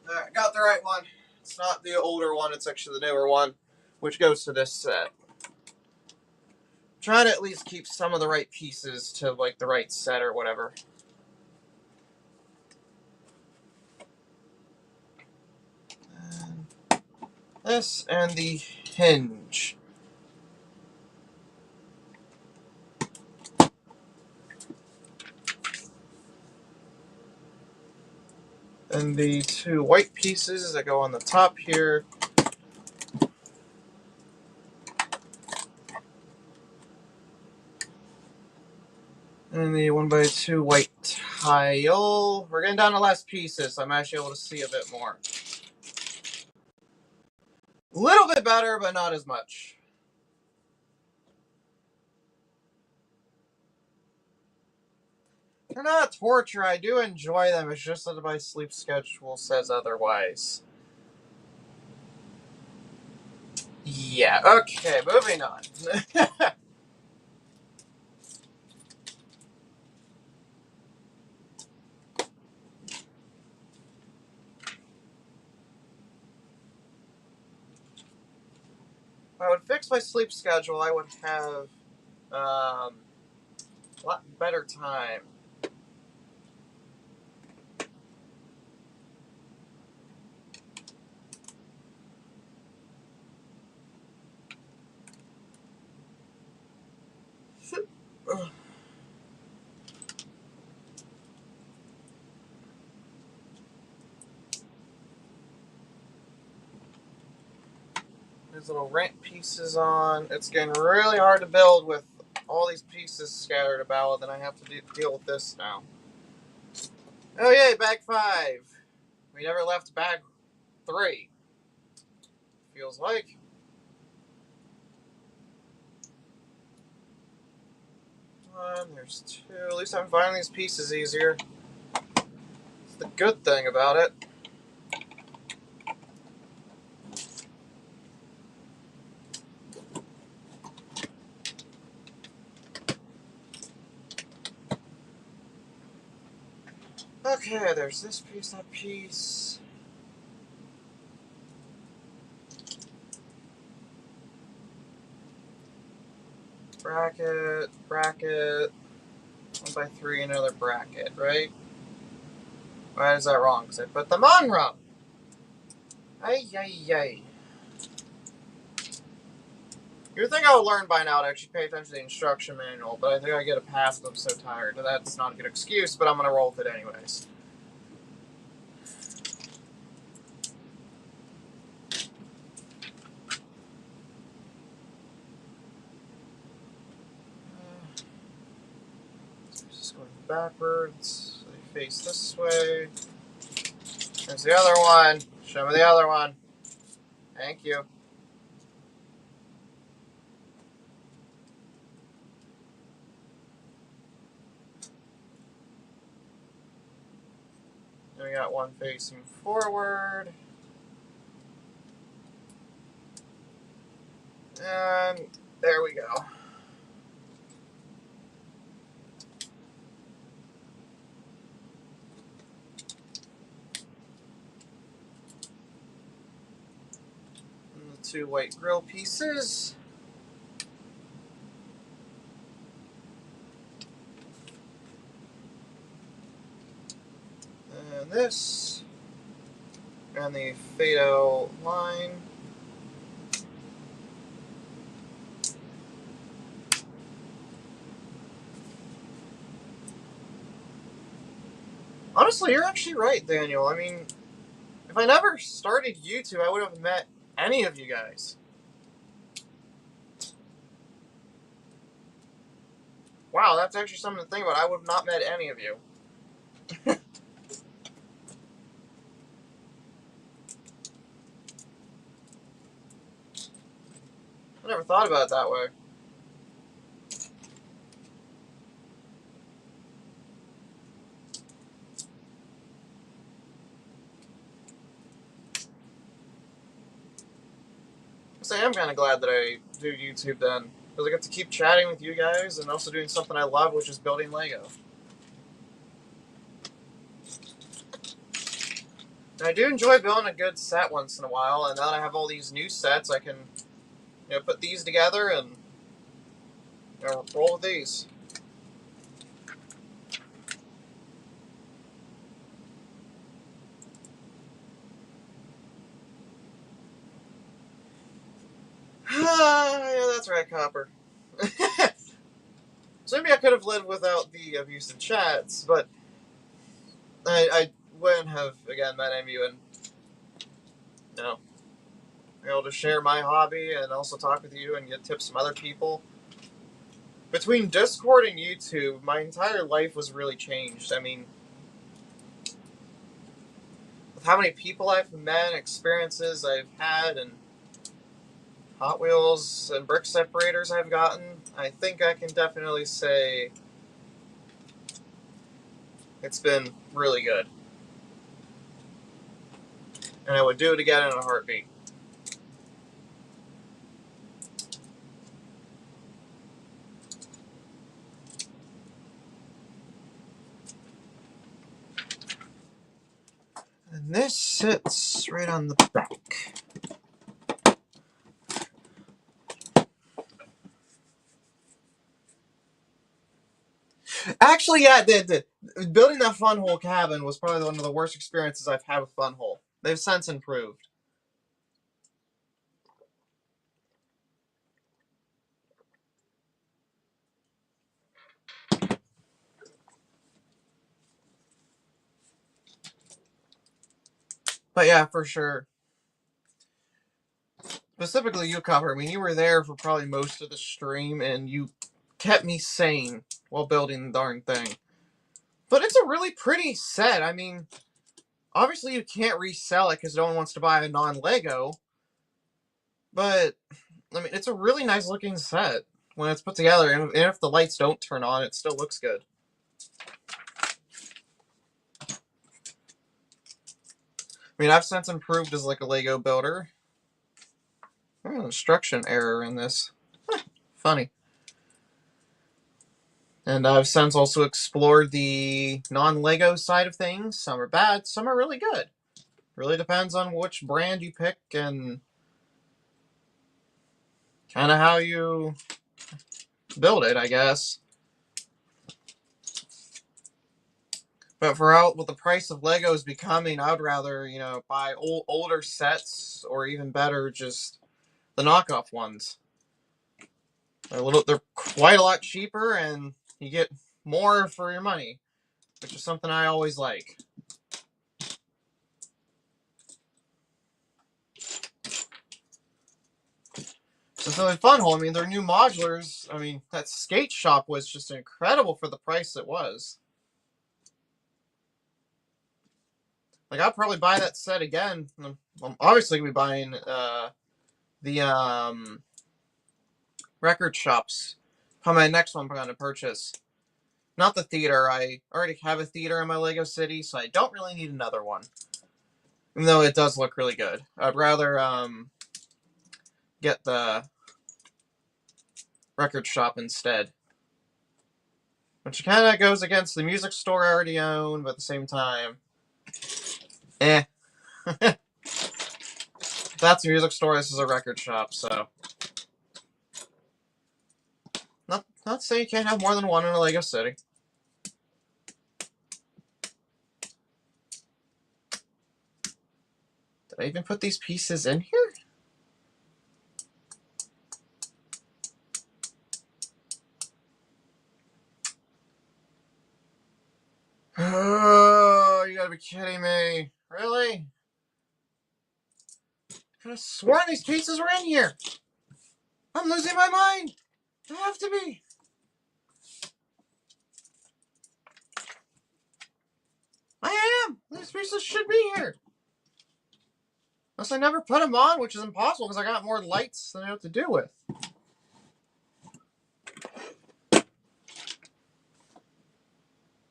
Alright, got the right one. It's not the older one, it's actually the newer one, which goes to this set. Try to at least keep some of the right pieces to like the right set or whatever. And this and the hinge. And the two white pieces that go on the top here. And the 1x2 white tile. We're getting down to less pieces, so I'm actually able to see a bit more. A little bit better, but not as much. They're not torture. I do enjoy them. It's just that my sleep schedule says otherwise. Yeah, okay, moving on. If I would fix my sleep schedule, I would have a lot better time. These little ramp pieces on. It's getting really hard to build with all these pieces scattered about, and I have to deal with this now. Oh yay, bag 5. We never left bag 3. Feels like. There's 2. At least I'm finding these pieces easier. It's the good thing about it. Okay, there's this piece, that piece. Bracket, bracket. 1x3, another bracket, right? Why is that wrong? Because I put them on wrong. Ay, ay, ay. You'd think I would learn by now to actually pay attention to the instruction manual, but I think I get a pass because I'm so tired. That's not a good excuse, but I'm going to roll with it anyways. Just going backwards. face this way. There's the other one. Show me the other one. Thank you. Then we got one facing forward. And there we go. And the two white grill pieces. And this. And the fade-out line. Honestly, you're actually right, Daniel. I mean, if I never started YouTube, I would have met any of you guys. Wow, that's actually something to think about. I would have not met any of you. I never thought about it that way. So I am kind of glad that I do YouTube then, because I get to keep chatting with you guys and also doing something I love, which is building Lego. And I do enjoy building a good set once in a while, and now that I have all these new sets, I can, put these together and roll with these. Yeah, that's right, Copper. So maybe I could have lived without the abusive chats, but I wouldn't have, again, met any of you and, be able to share my hobby and also talk with you and get tips from other people. Between Discord and YouTube, my entire life was really changed. I mean, with how many people I've met, experiences I've had, and Hot Wheels and brick separators I've gotten, I think I can definitely say it's been really good. And I would do it again in a heartbeat. And this sits right on the back. Actually, yeah, building that Fun Hole cabin was probably one of the worst experiences I've had with Fun Hole. They've since improved. But yeah, for sure. Specifically you, Copper. I mean, you were there for probably most of the stream, and you kept me sane while building the darn thing. But it's a really pretty set. I mean, obviously you can't resell it because no one wants to buy a non-Lego. But, I mean, it's a really nice looking set when it's put together. And if the lights don't turn on, it still looks good. I mean, I've since improved as like a Lego builder. Instruction error in this. Funny. And I've since also explored the non-Lego side of things. Some are bad, some are really good. Really depends on which brand you pick and kind of how you build it, I guess. But for out what the price of Legos becoming, I'd rather, buy older sets or even better, just the knockoff ones. They're quite a lot cheaper and you get more for your money, which is something I always like. So in Fun Hole, I mean, their new modulars, I mean, that skate shop was just incredible for the price it was. Like, I'll probably buy that set again. I'm obviously gonna be buying the record shops. Probably my next one I'm gonna purchase. Not the theater. I already have a theater in my Lego City, so I don't really need another one. Even though it does look really good. I'd rather get the record shop instead. Which kind of goes against the music store I already own, but at the same time, eh. That's a music store, this is a record shop, so. Not to say you can't have more than one in a Lego City. Did I even put these pieces in here? Oh, you gotta be kidding me. Really? I could have sworn these pieces were in here. I'm losing my mind. I have to be. I am. These pieces should be here. Unless I never put them on, which is impossible because I got more lights than I know what to do with.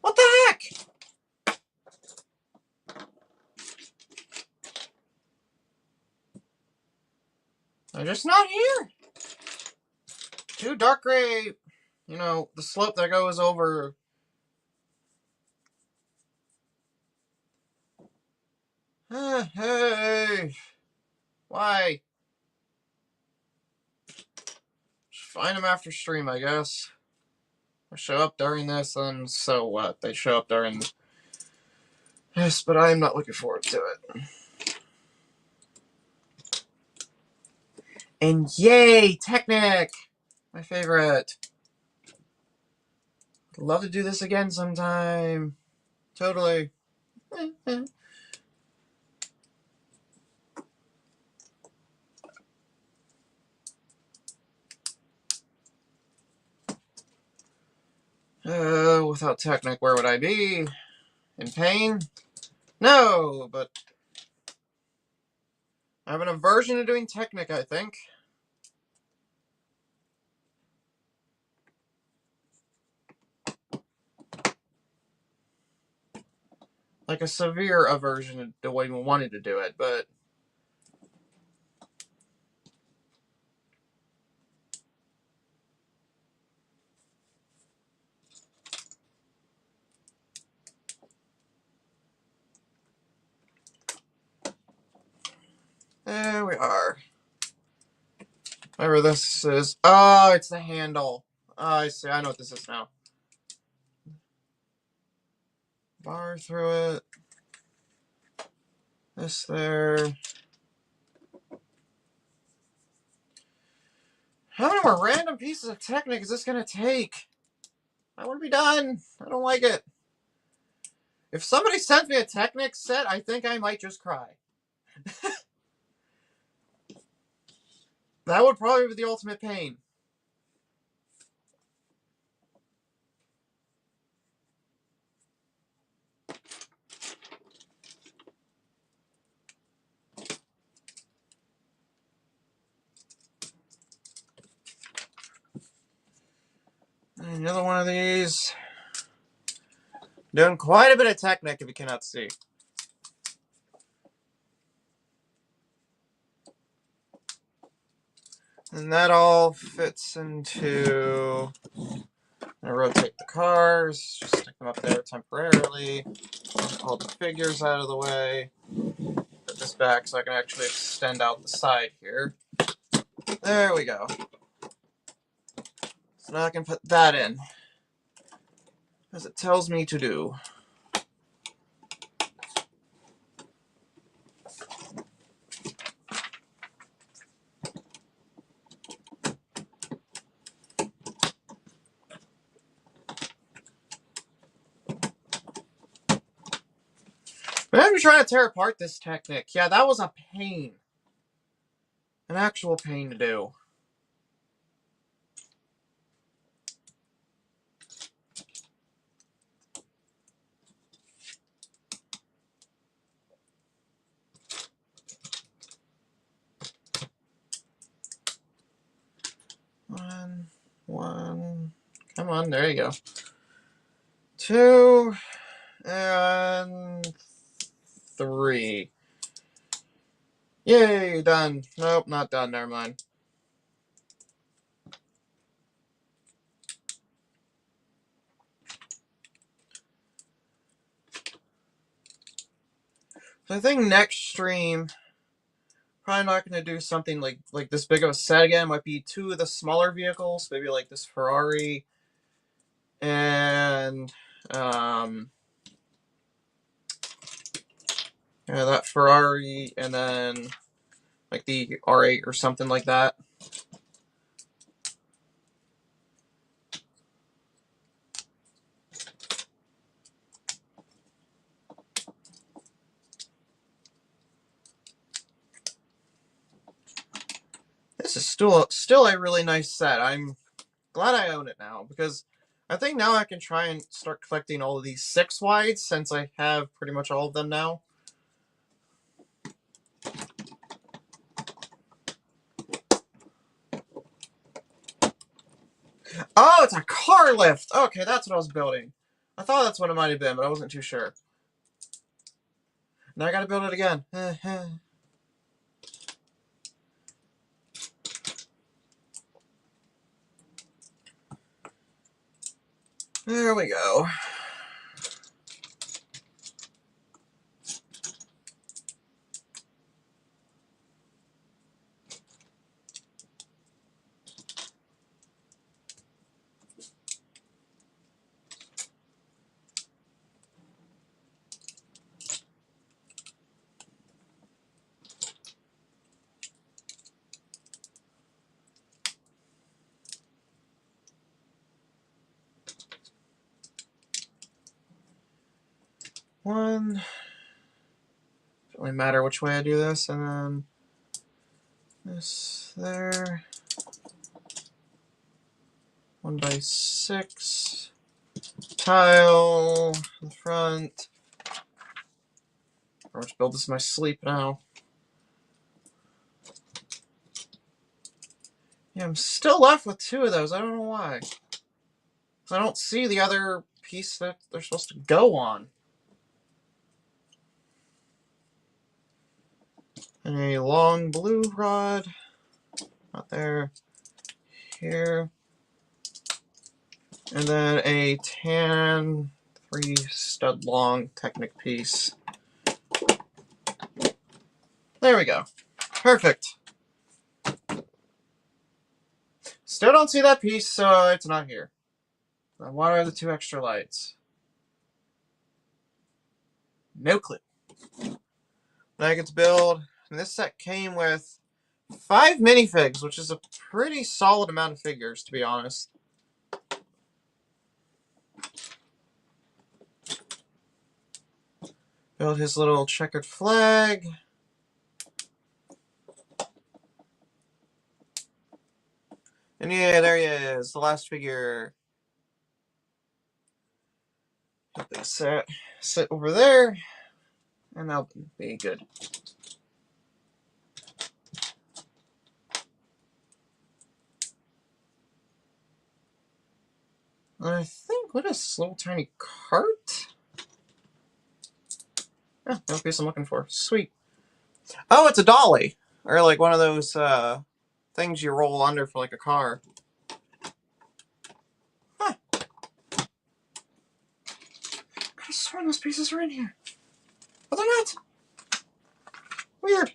What the heck? They're just not here. Two dark gray, you know, the slope that goes over. Hey. Why? Just find them after stream, I guess. They show up during this, and so what? They show up during this, but I am not looking forward to it. And yay, Technic! My favorite. I'd love to do this again sometime. Totally. Without Technic, where would I be? In pain? No, but I have an aversion to doing Technic, I think. Like a severe aversion to even wanting to do it, but there we are. Whatever this is. Oh, it's the handle. Oh, I see. I know what this is now. Bar through it. This there. How many more random pieces of Technic is this going to take? I want to be done. I don't like it. If somebody sends me a Technic set, I think I might just cry. That would probably be the ultimate pain. Another one of these. Doing quite a bit of Technic if you cannot see. And that all fits into... I rotate the cars, just stick them up there temporarily. Pull the figures out of the way. Put this back so I can actually extend out the side here. There we go. So now I can put that in, as it tells me to do. But I'm trying to tear apart this Technic. Yeah, that was a pain. An actual pain to do. Come on, there you go. 2 and 3. Yay, done. Nope, not done. Never mind. So I think next stream, probably not going to do something like this big of a set again. Might be 2 of the smaller vehicles, maybe like this Ferrari and yeah, that Ferrari, and then like the R8 or something like that. This is still a really nice set. I'm glad I own it now, because I think now I can try and start collecting all of these 6 wides, since I have pretty much all of them now. Oh, it's a car lift! Okay, that's what I was building. I thought that's what it might have been, but I wasn't too sure. Now I gotta build it again. There we go. One. Doesn't really matter which way I do this, and then this there. 1x6 tile in the front. I'll just build this in my sleep now. Yeah, I'm still left with 2 of those. I don't know why. I don't see the other piece that they're supposed to go on. And a long blue rod. Not there. Here. And then a tan 3 stud long Technic piece. There we go. Perfect. Still don't see that piece, so it's not here. Now, what are the 2 extra lights? No clue. Now I get to build, and this set came with 5 minifigs, which is a pretty solid amount of figures, to be honest. Build his little checkered flag. And yeah, there he is, the last figure. Put this sit over there, and that'll be good. I think, what is this little tiny cart? Yeah, no piece I'm looking for. Sweet. Oh, it's a dolly. Or like one of those things you roll under for like a car. Huh. I could have sworn those pieces were in here. But they're not. Weird.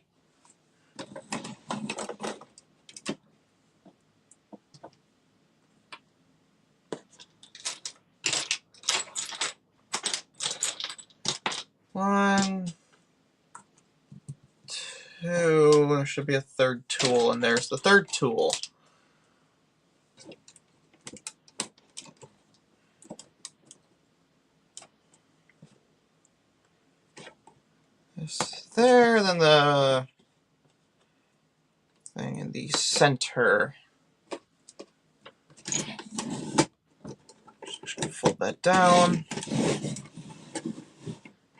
One, 2. There should be a 3rd tool, and there's the 3rd tool. This there, then the thing in the center. Just fold that down.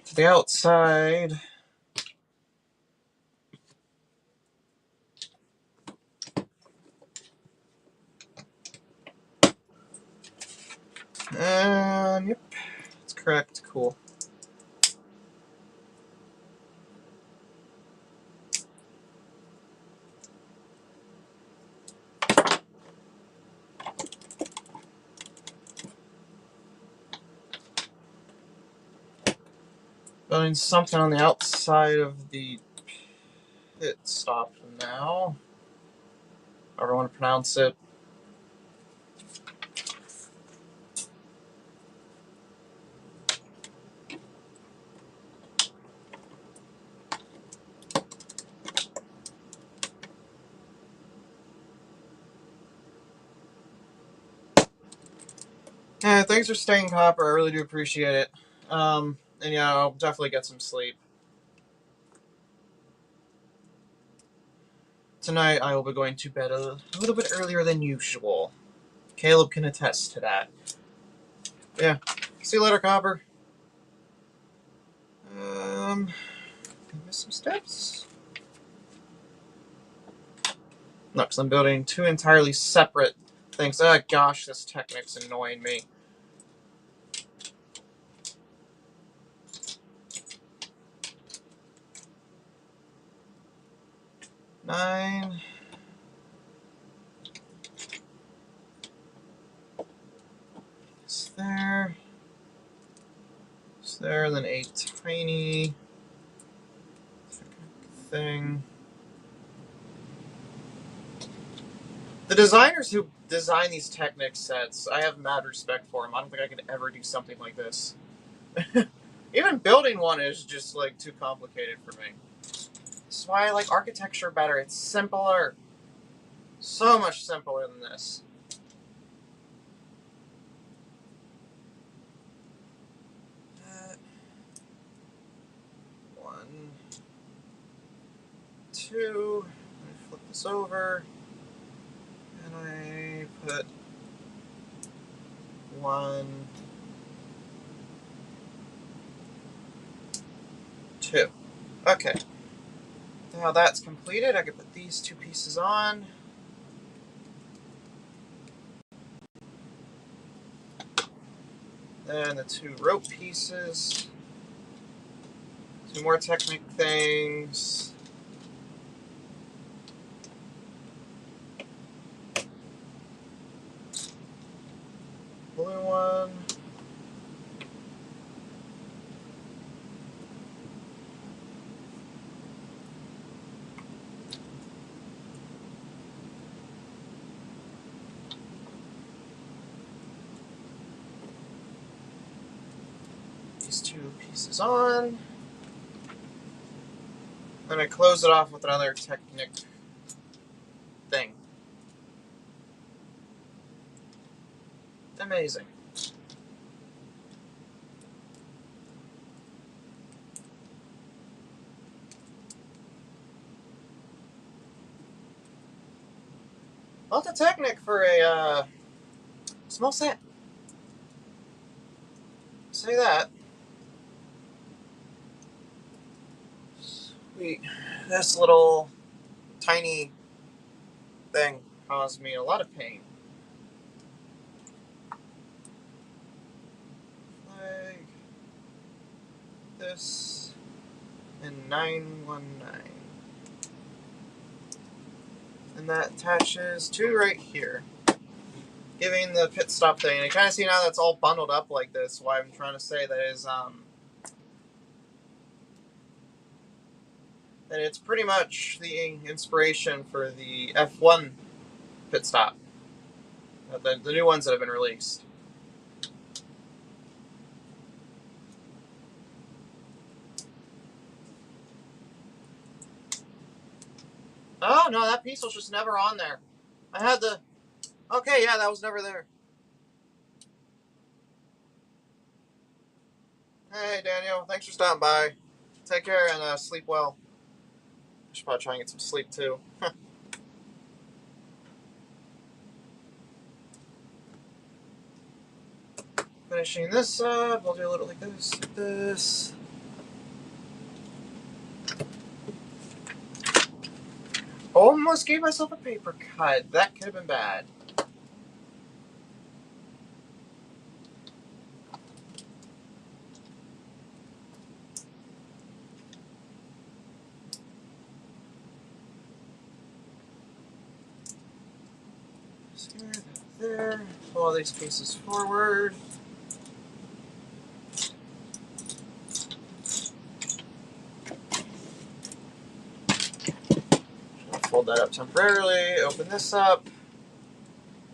To the outside. Yep, that's correct. Cool. Building something on the outside of the pit stop now. However I want to pronounce it. Yeah, thanks for staying, Copper. I really do appreciate it. And yeah, I'll definitely get some sleep. Tonight I will be going to bed a little bit earlier than usual. Caleb can attest to that. Yeah. See you later, Copper. I missed some steps. No, because I'm building two entirely separate things. Ah, gosh, this Technic's annoying me. Nine. It's there. It's there, and then a tiny thing. The designers who design these Technic sets, I have mad respect for them. I don't think I could ever do something like this. Even building one is just like too complicated for me. That's why I like architecture better. It's simpler. So much simpler than this. One, two. I flip this over, and I put one, two. Okay. Now that's completed, I can put these two pieces on. Then the two rope pieces. Two more Technic things. Blue one. These two pieces on. Then I close it off with another Technic thing. Amazing. Well, the Technic for a small set. Say that. Sweet. This little tiny thing caused me a lot of pain. Like this and 919. And that attaches to right here. Giving the pit stop thing. And you kind of see now that's all bundled up like this. Why I'm trying to say that is that it's pretty much the inspiration for the F1 pit stop. The new ones that have been released. Oh, no, that piece was just never on there. I had the... Okay, yeah, that was never there. Hey, Daniel, thanks for stopping by. Take care and sleep well. I should probably try and get some sleep, too. Finishing this up, we'll do a little like this, like this. Almost gave myself a paper cut. That could have been bad. Here, there. Pull all these pieces forward. Fold that up temporarily. Open this up.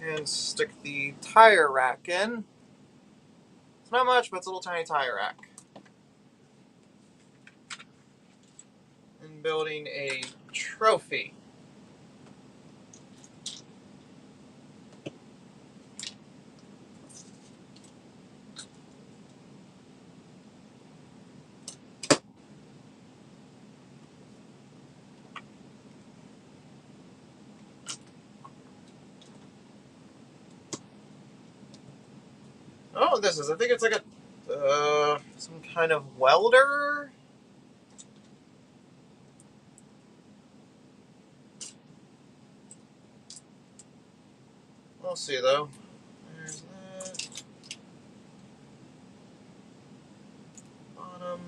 And stick the tire rack in. It's not much, but it's a little tiny tire rack. And building a trophy. Oh, this is, I think it's like a, some kind of welder? We'll see though. There's that. Bottom.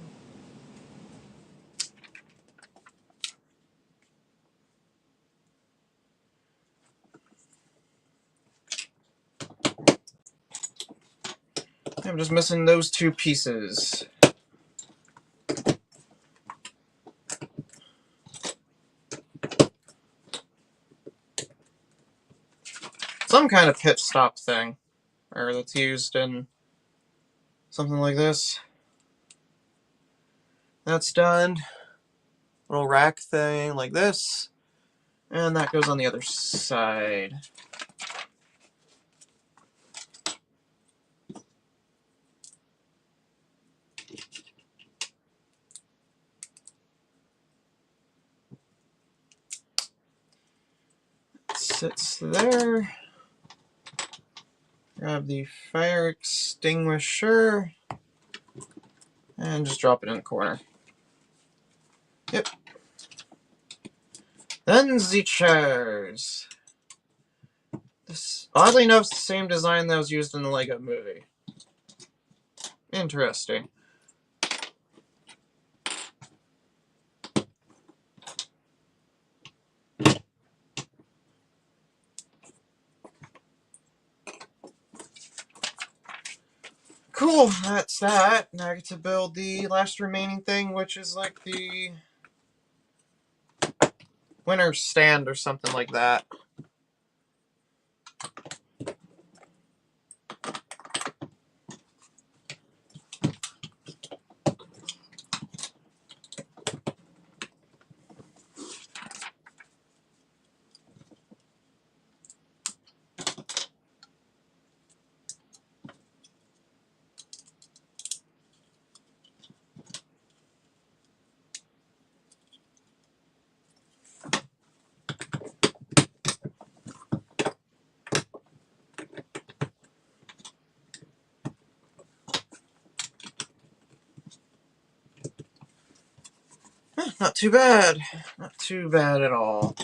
I'm just missing those two pieces. Some kind of pit stop thing, or that's used in something like this. That's done. Little rack thing like this, and that goes on the other side. Sits there. Grab the fire extinguisher and just drop it in the corner. Yep. Then the chairs. This, oddly enough, is the same design that was used in the Lego movie. Interesting. Cool, that's that. Now I get to build the last remaining thing, which is like the winner stand or something like that. Not too bad. Not too bad at all.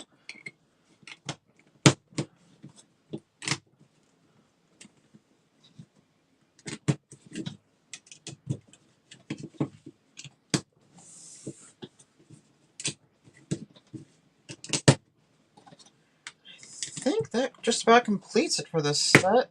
I think that just about completes it for this set.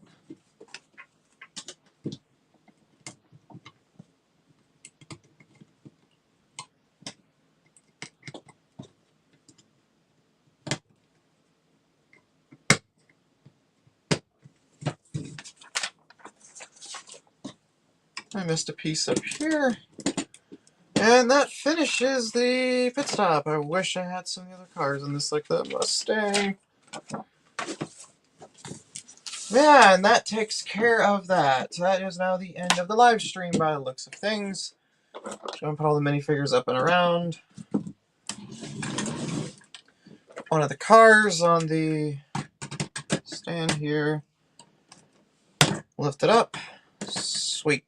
I missed a piece up here. And that finishes the pit stop. I wish I had some of the other cars in this, like the Mustang. Yeah, and that takes care of that. So that is now the end of the live stream by the looks of things. Just gonna put all the minifigures up and around. One of the cars on the stand here. Lift it up. Sweet.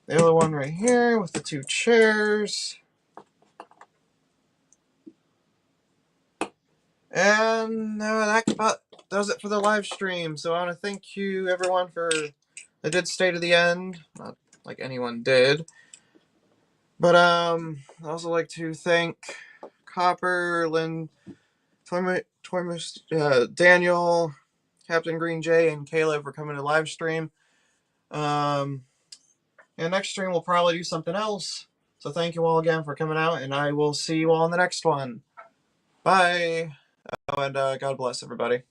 The other one right here with the two chairs. And that about does it for the live stream. So I want to thank you, everyone, for that did stay to the end. Not like anyone did. But I also like to thank Copper, Lynn, Daniel, Captain Green J, and Caleb for coming to live stream. And next stream we'll probably do something else. So thank you all again for coming out, and I will see you all in the next one. Bye. Oh, and God bless everybody.